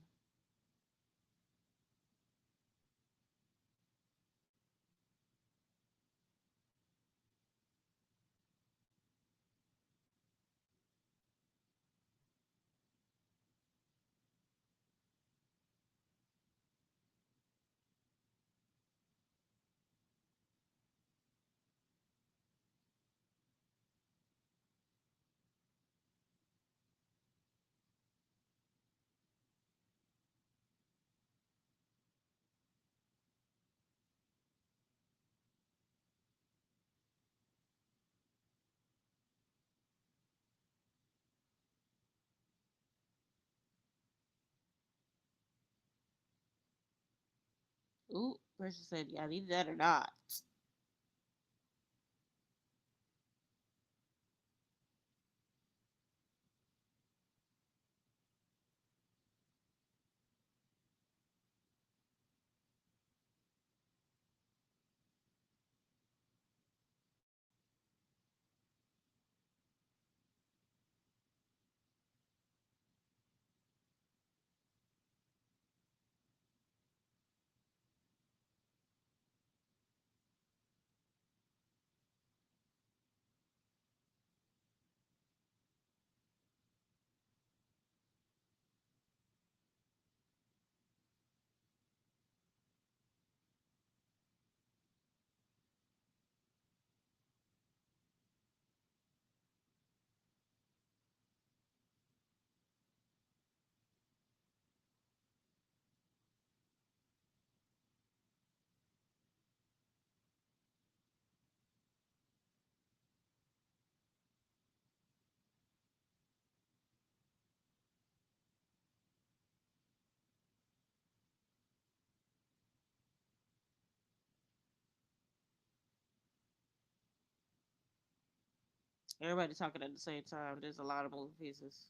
Ooh, person said, "Yeah, need that or not." Everybody talking at the same time. There's a lot of moving pieces.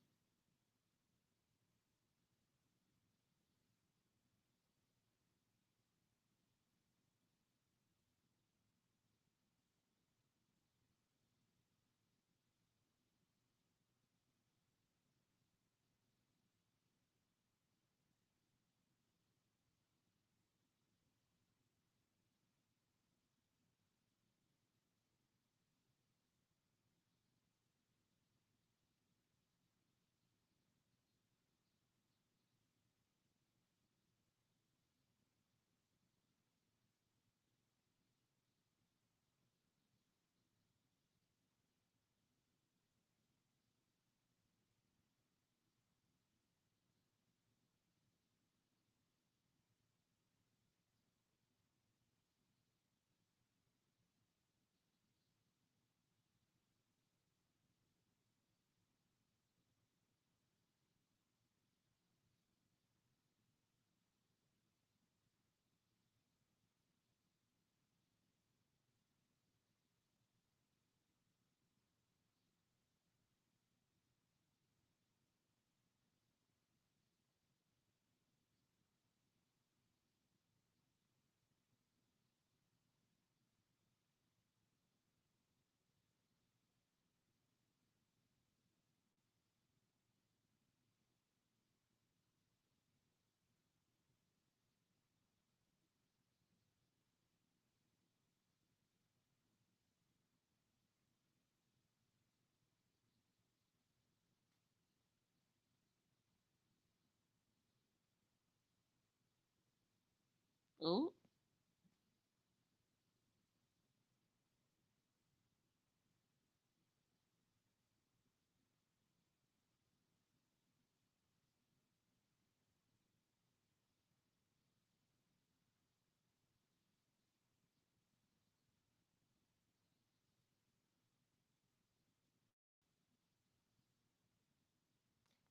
Ooh.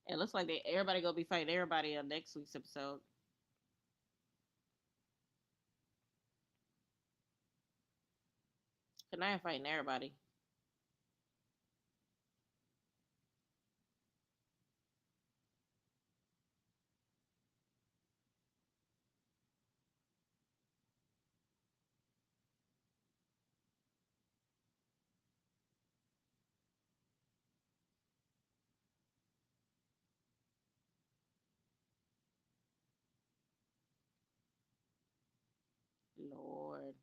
It looks like everybody gonna be fighting everybody on next week's episode. Cause I ain't fighting everybody. Lord.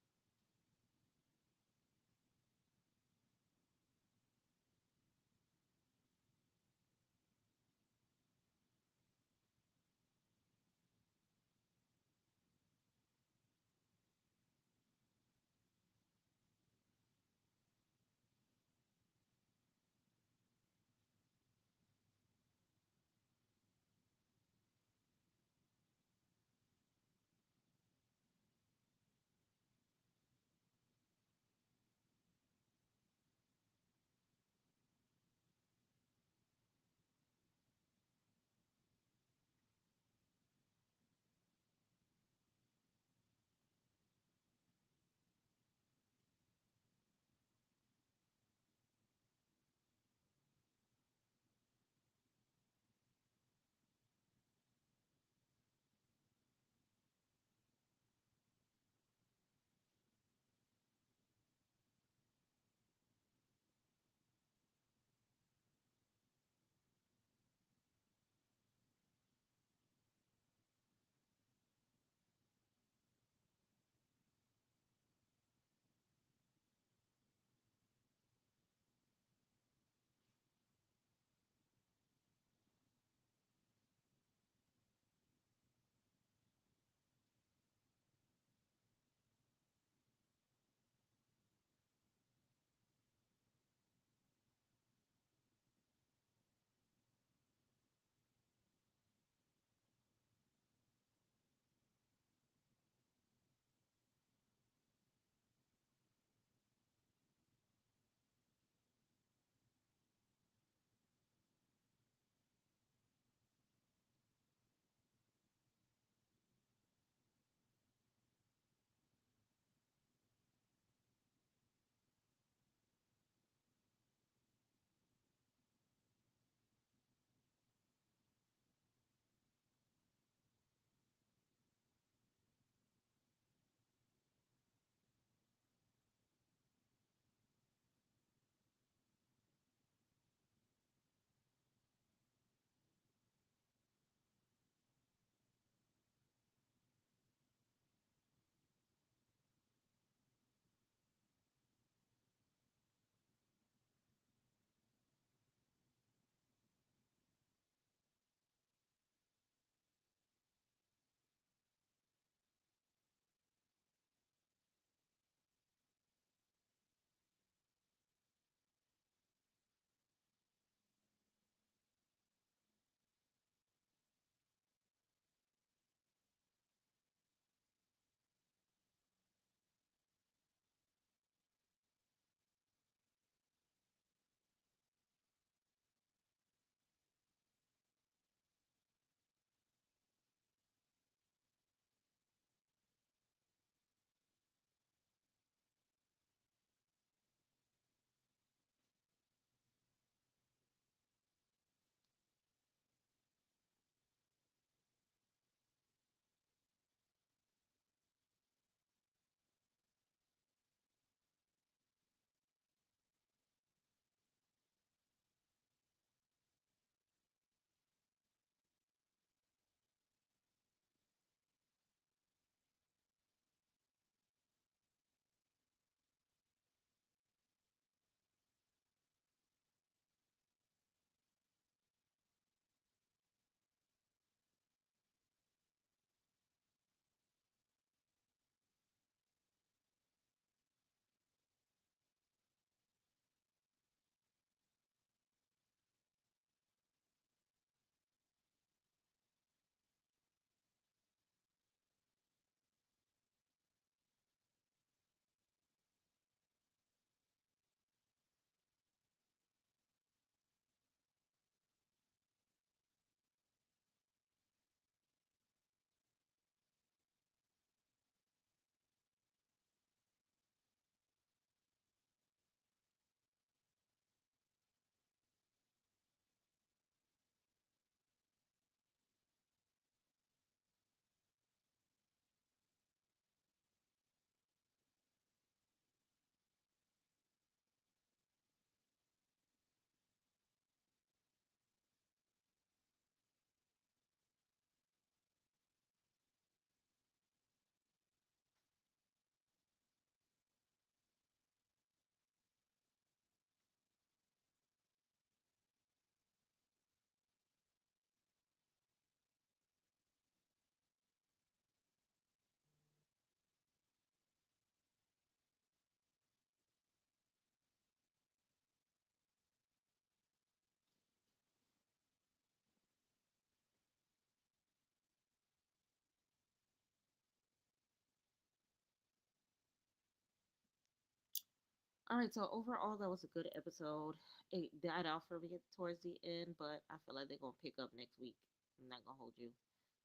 All right, so overall, that was a good episode. It died off for me towards the end, but I feel like they're gonna pick up next week. I'm not gonna hold you.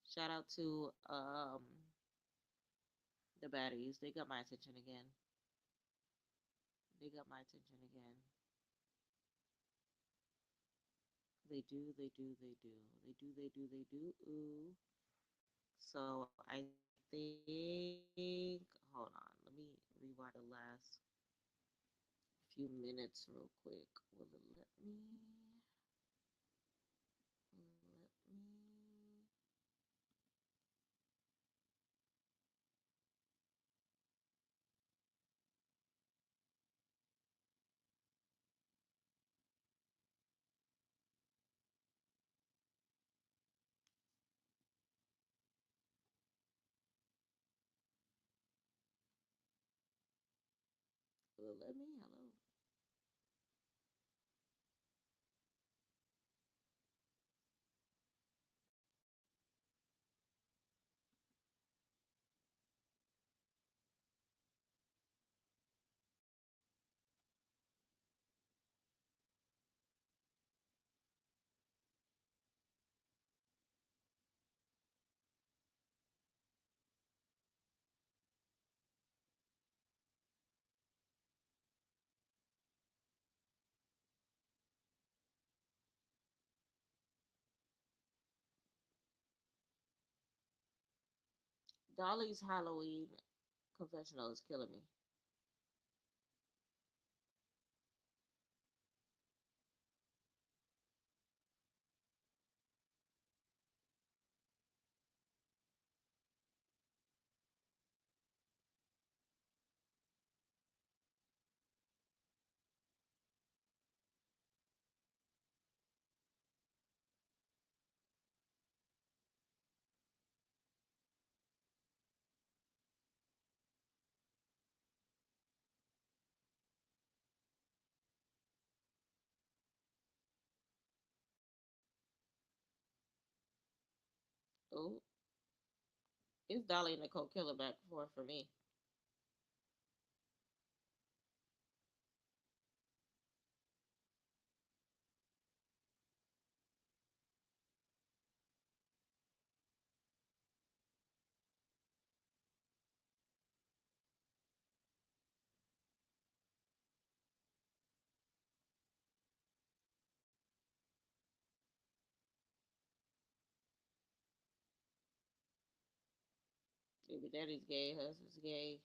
Shout out to the baddies. They got my attention again. They got my attention again. They do, they do, they do. They do, they do, they do. Ooh. So I think, hold on, let me rewind the last few minutes real quick. Will it let me? Let me. Will it let me? Hello. Dolly's Halloween confessional is killing me. Oh, it's Dolly and Nicole Killer back for me. Baby daddy's gay, husband's gay.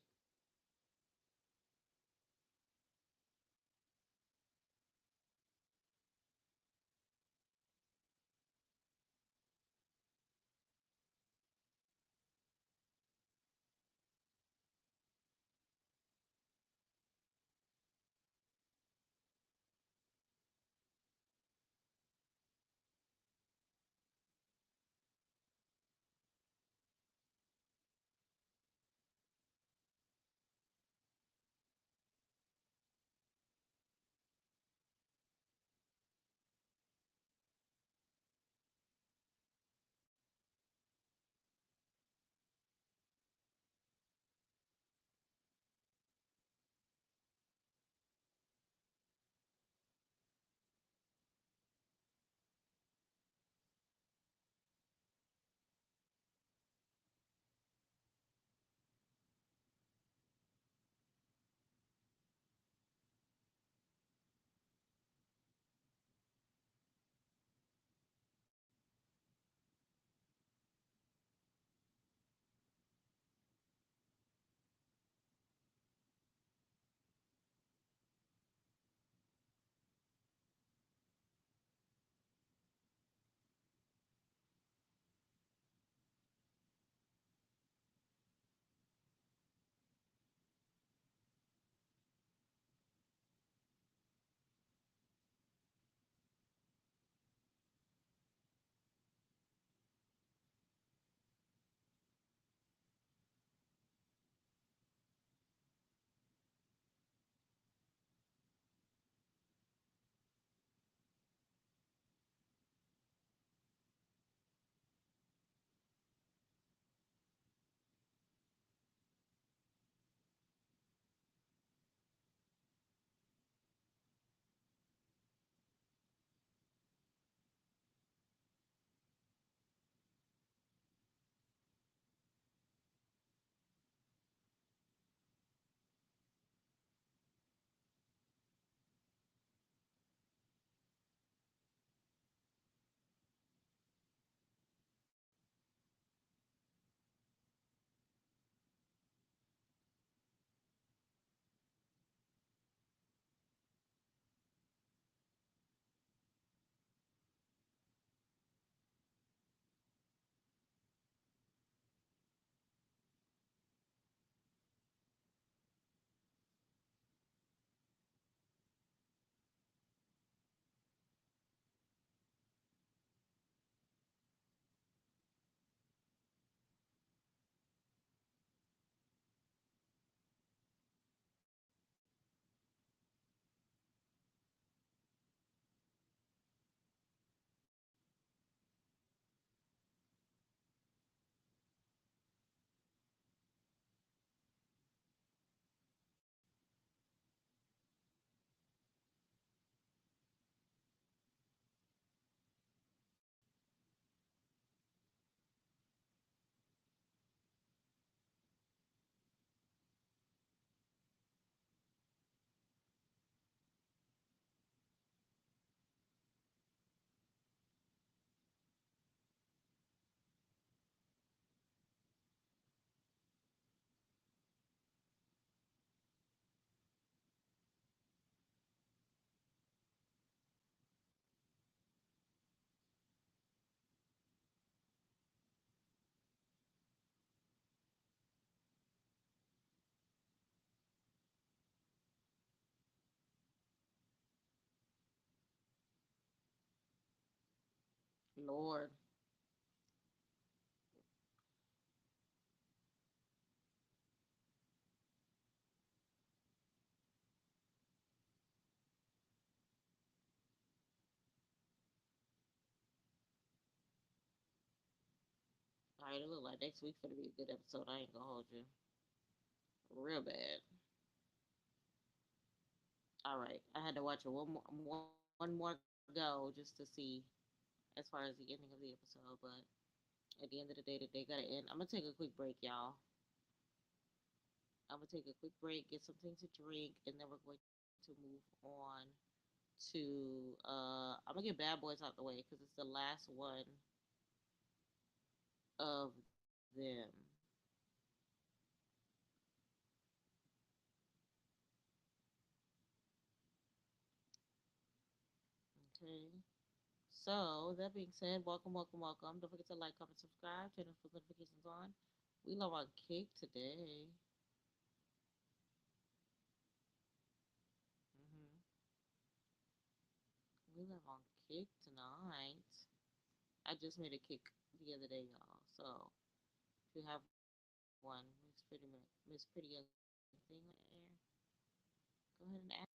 Lord. All right, it look like next week's gonna be a good episode. I ain't gonna hold you. Real bad. All right, I had to watch it one more go just to see as far as the ending of the episode. But at the end of the day, the day gotta end. I'm gonna take a quick break, y'all. I'm gonna take a quick break, get something to drink, and then we're going to move on to. I'm gonna get Bad Boys out the way because it's the last one of them. Okay. So that being said, welcome, welcome, welcome. Don't forget to like, comment, subscribe, turn those notifications on. We love on cake today. We love on cake tonight. I just made a cake the other day, y'all. So if you have one, Miss Pretty Young Thing on air, go ahead and ask.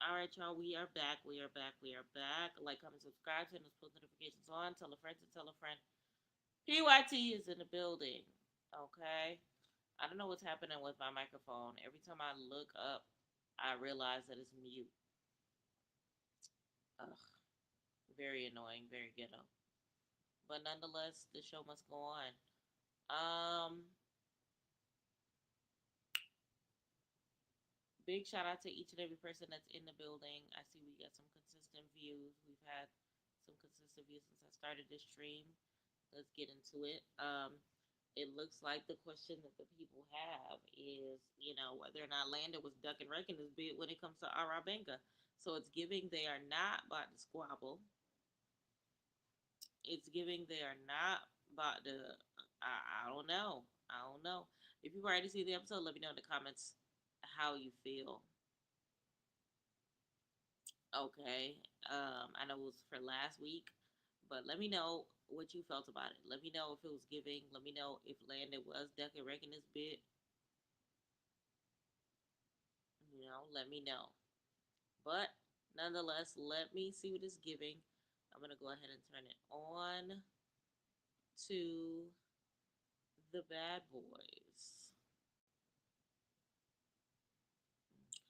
All right, y'all. We are back. We are back. We are back. Like, comment, subscribe, turn those post notifications on. Tell a friend to tell a friend. PYT is in the building. Okay. I don't know what's happening with my microphone. Every time I look up, I realize that it's mute. Ugh. Very annoying. Very ghetto. But nonetheless, the show must go on. Um, Big shout out to each and every person that's in the building. I see we got some consistent views. We've had some consistent views since I started this stream. Let's get into it. It looks like the question that the people have is, whether or not Landon was ducking wrecking his bid when it comes to Arabenga. So it's giving they are not about to squabble. It's giving they are not about to. I don't know. I don't know. If you've already seen the episode, let me know in the comments how you feel. Okay. I know it was for last week, but let me know what you felt about it. Let me know if it was giving. Let me know if Landon was ducking wrecking his bit. Let me know. But nonetheless, let me see what it's giving. I'm gonna go ahead and turn it on to the bad boys.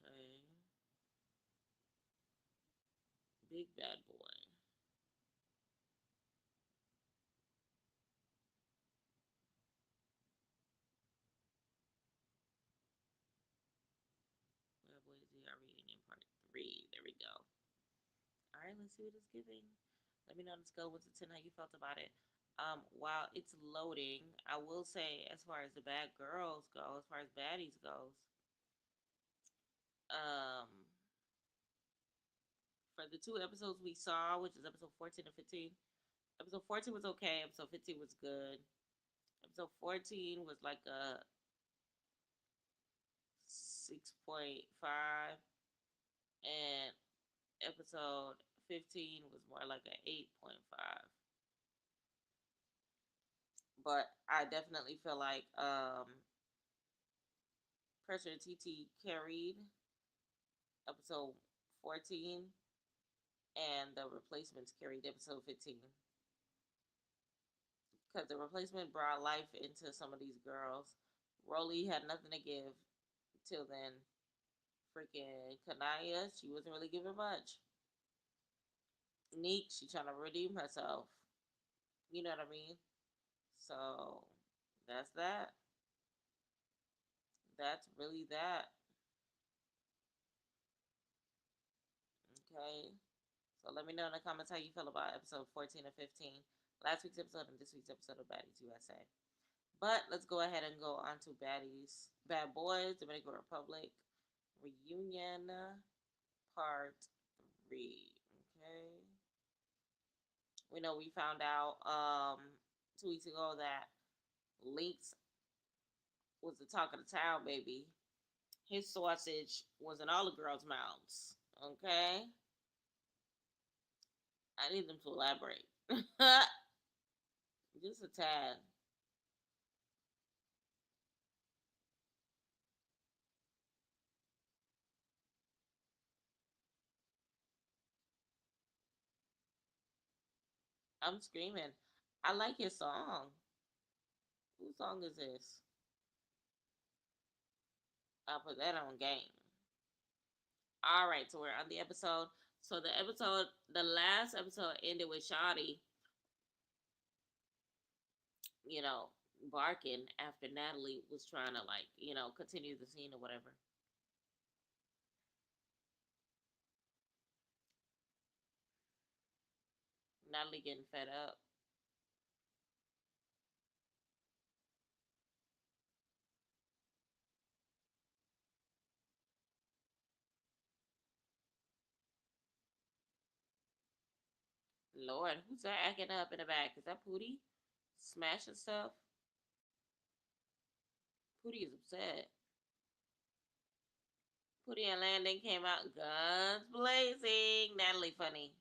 Okay. Big bad boy. Bad Boys ER Reunion Part 3. There we go. Alright, let's see what it's giving. Let me know on the scale 1 to 10 how you felt about it. While it's loading, I will say, as far as the bad girls go, as far as baddies goes, um, for the two episodes we saw, which is episode 14 and 15, episode 14 was okay, episode 15 was good. Episode 14 was like a 6.5, and episode 15 was more like an 8.5. But I definitely feel like Pressure and TT carried episode 14, and the replacements carried episode 15. Because the replacement brought life into some of these girls. Rolly had nothing to give till then. Freaking Kanaya, she wasn't really giving much. Neek, she trying to redeem herself. You know what I mean? So that's that. That's really that. Okay. So let me know in the comments how you feel about episode 14 and 15. Last week's episode and this week's episode of Baddies USA. But let's go ahead and go on to Baddies. Bad Boys, Dominican Republic Reunion Part 3. Okay. We know we found out 2 weeks ago that Lynx was the talk of the town, baby. His sausage was in all the girls' mouths. Okay? I need them to elaborate. Just a tad. I'm screaming. I like his song. Whose song is this? I'll put that on game. All right, so we're on the episode. So the last episode ended with Shotty, you know, barking after Natalie was trying to continue the scene or whatever. Natalie getting fed up. Lord, who's that acting up in the back? Is that Pootie? Smashing stuff? Pootie is upset. Pootie and Landon came out guns blazing. Natalie funny.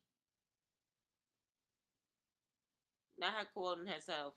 Not her quoting herself.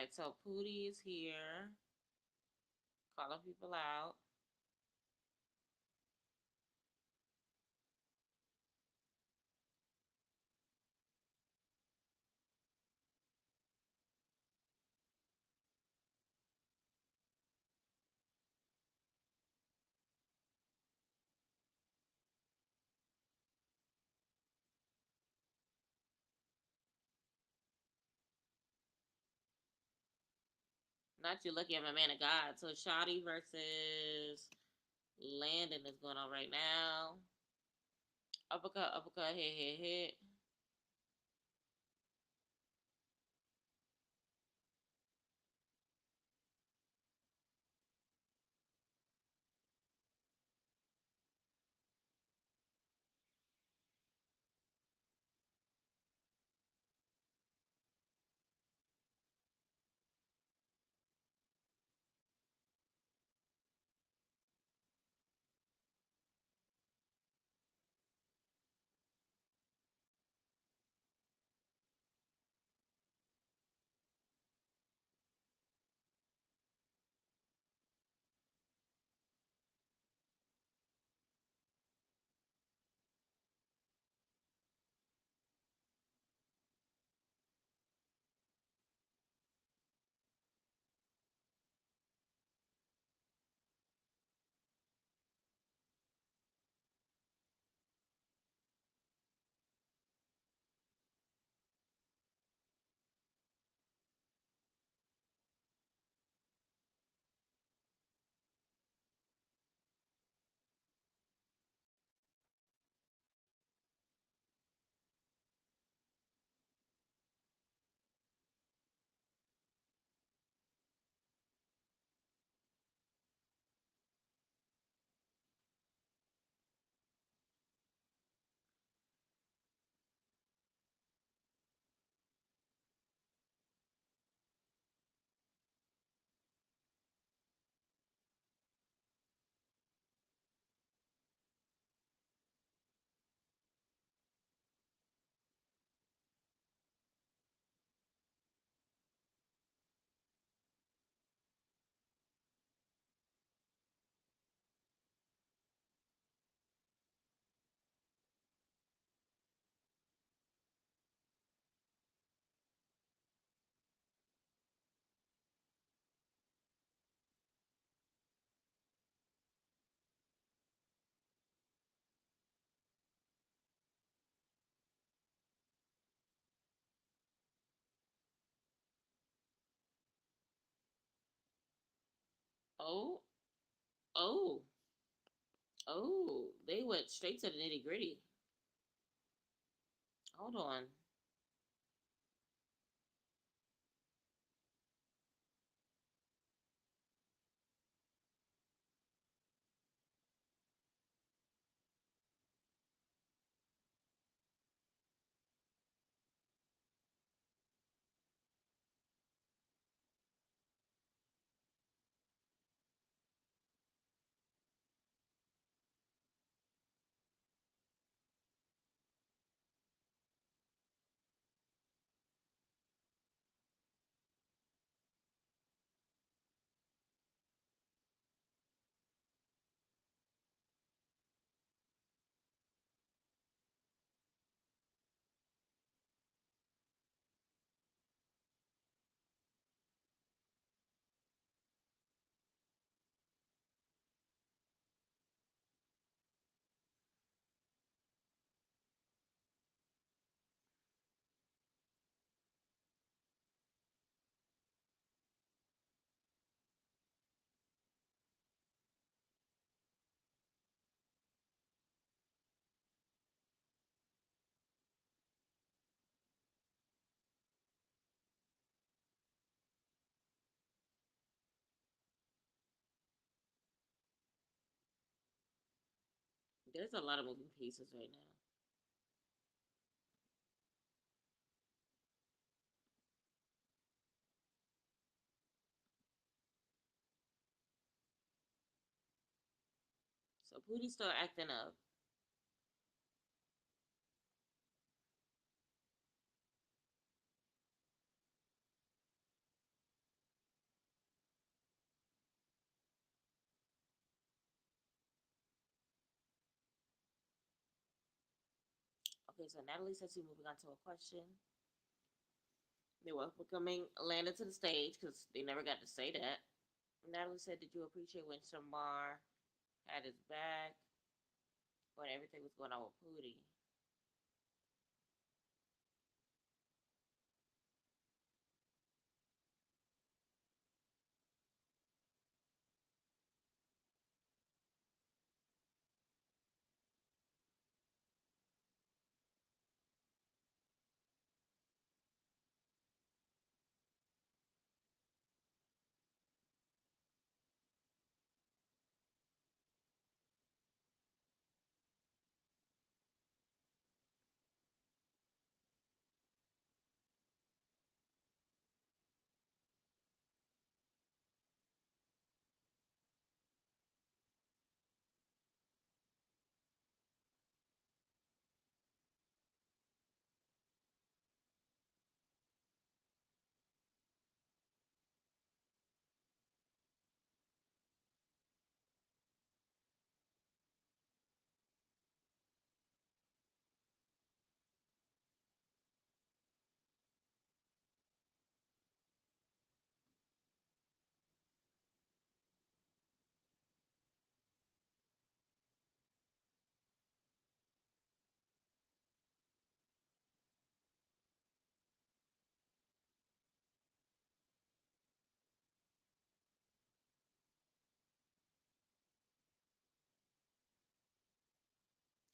right, so Pootie is here, calling people out. Not you lucky I'm a man of God. So Shotty versus Landon is going on right now. Uppercut, uppercut, hit, hit, hit. Oh, oh, oh. They went straight to the nitty gritty. Hold on. There's a lot of moving pieces right now. So Pootie's still acting up. Okay, so Natalie says she's moving on to a question. They were welcoming Landon to the stage because they never got to say that. Natalie said, "Did you appreciate when Shamar had his back when everything was going on with Pootie?"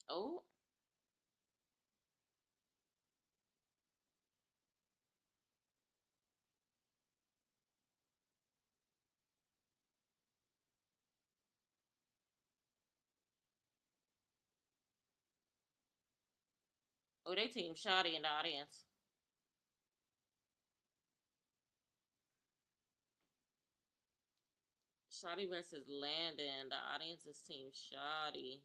Oh, oh, they team Shotty in the audience. Shotty versus Landon. The audience is team Shotty.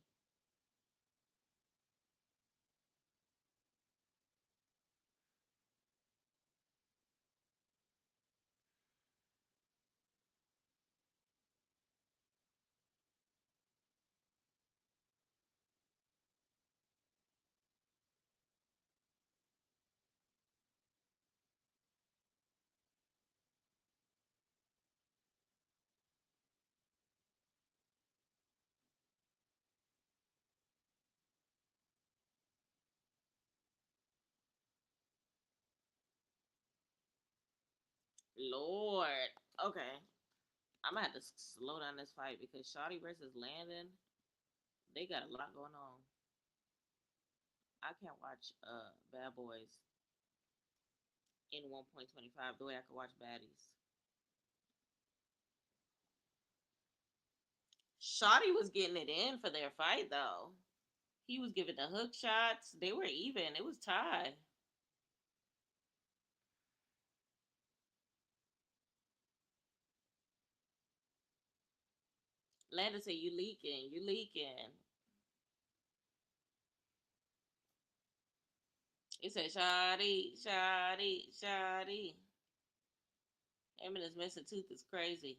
Lord. Okay. I'm gonna have to slow down this fight because Shotty versus Landon, they got a lot going on. I can't watch Bad Boys in 1.25 the way I could watch Baddies. Shotty was getting it in for their fight though. He was giving the hook shots. They were even. It was tied. Landon said, "You leaking. You leaking." He said, "Shotty, Shotty, Shotty." Him and his missing tooth is crazy.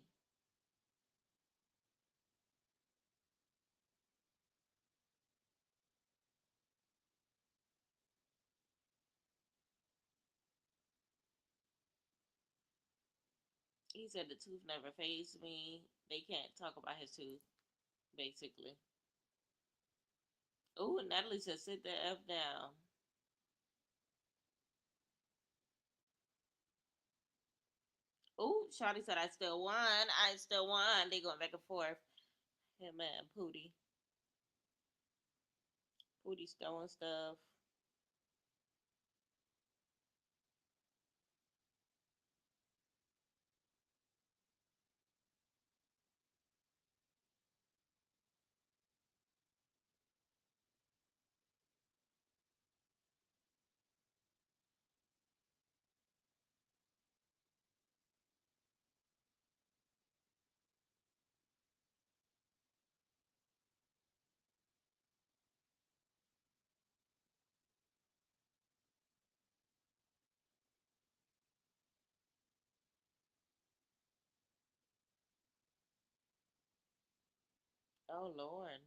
He said the tooth never phased me. They can't talk about his tooth, basically. Oh, Natalie said, "Sit the F down." Oh, Shawty said, "I still won. I still won." They going back and forth. Him and Pootie. Pootie's throwing stuff. Oh, Lord.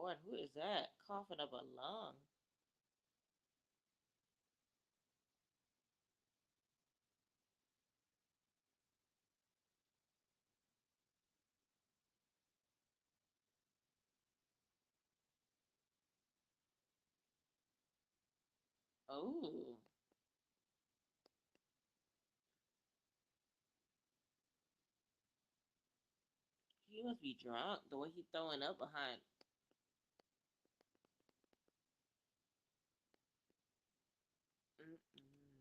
Lord, who is that? Coughing up a lung. Oh, he must be drunk. The way he throwing up behind. Mm-mm.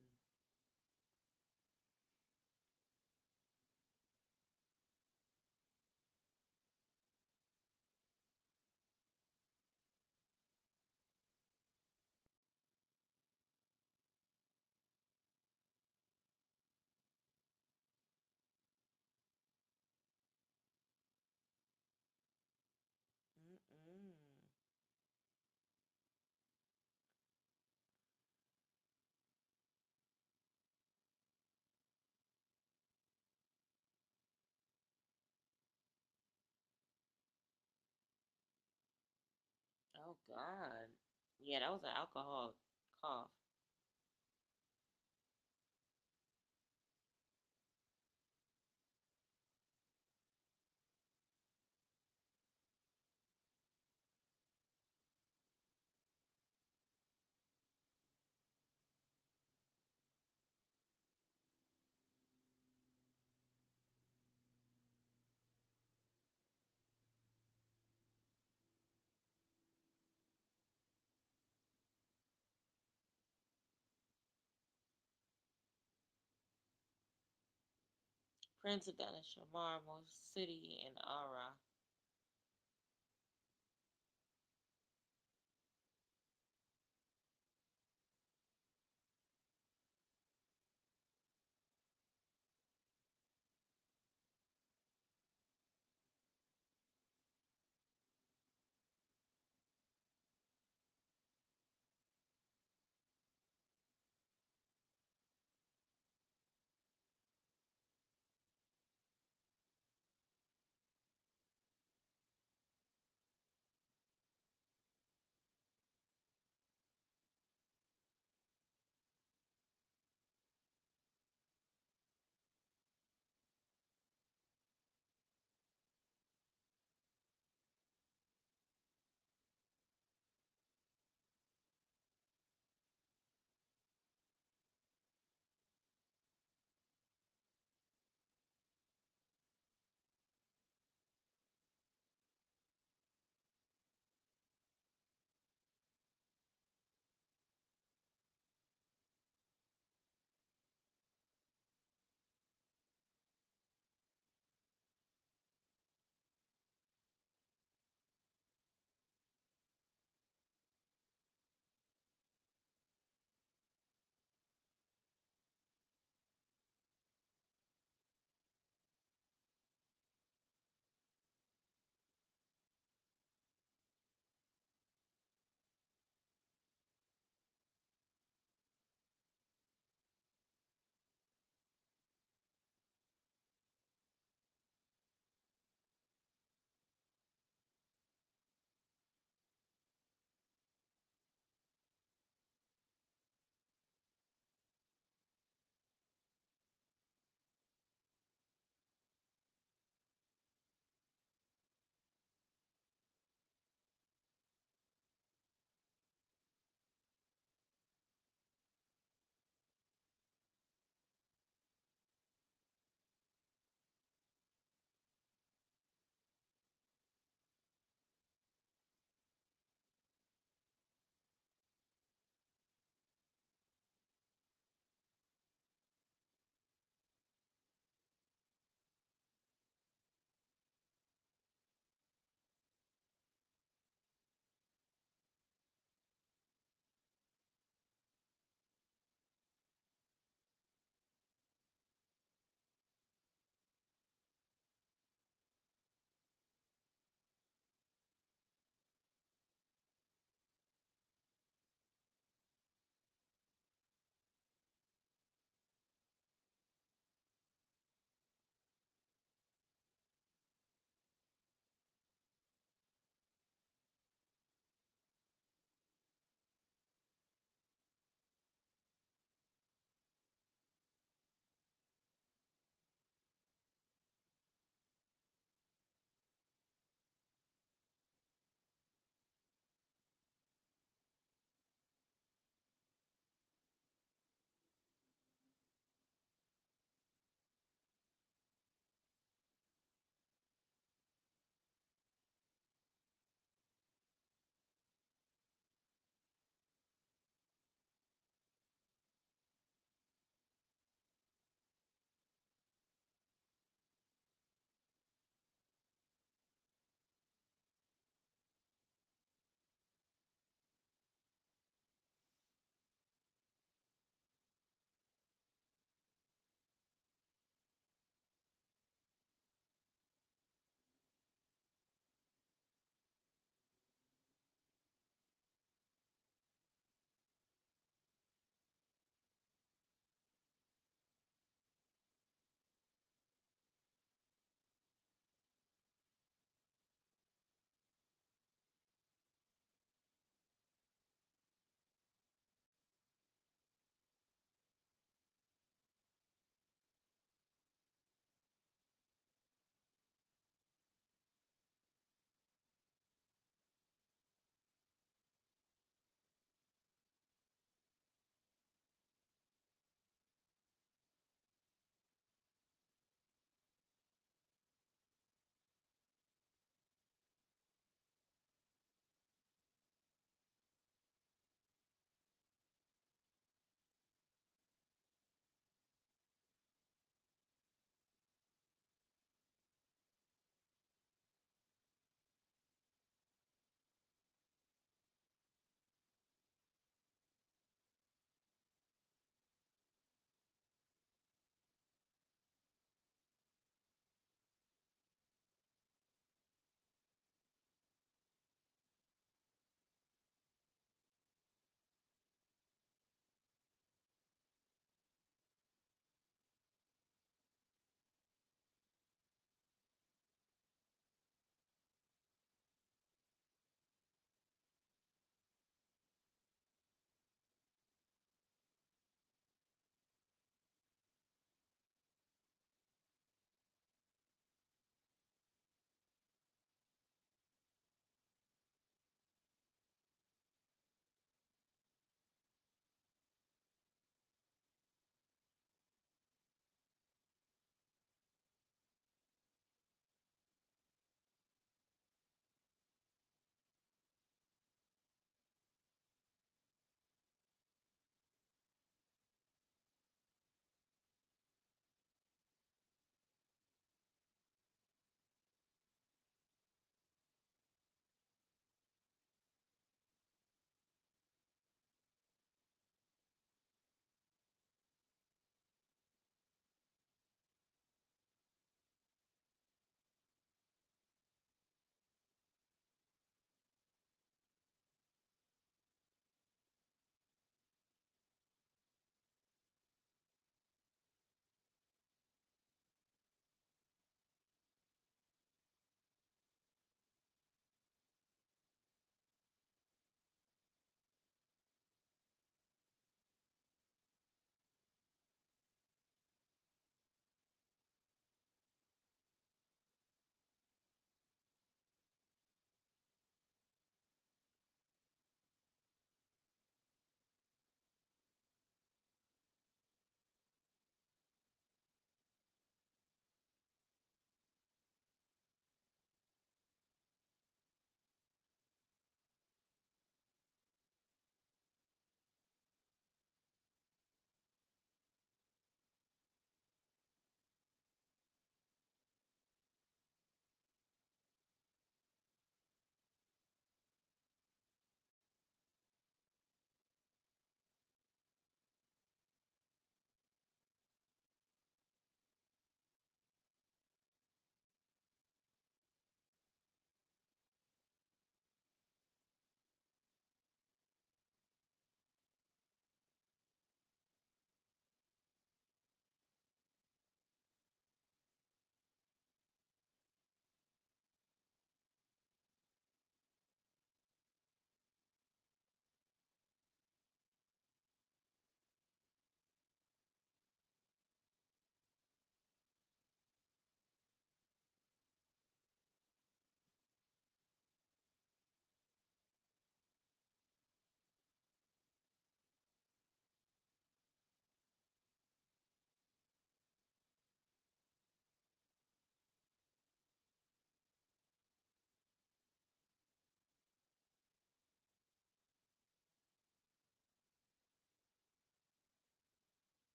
Mm-mm. Oh God. Yeah, that was an alcohol cough. Prince of Shamar, most city in Ara.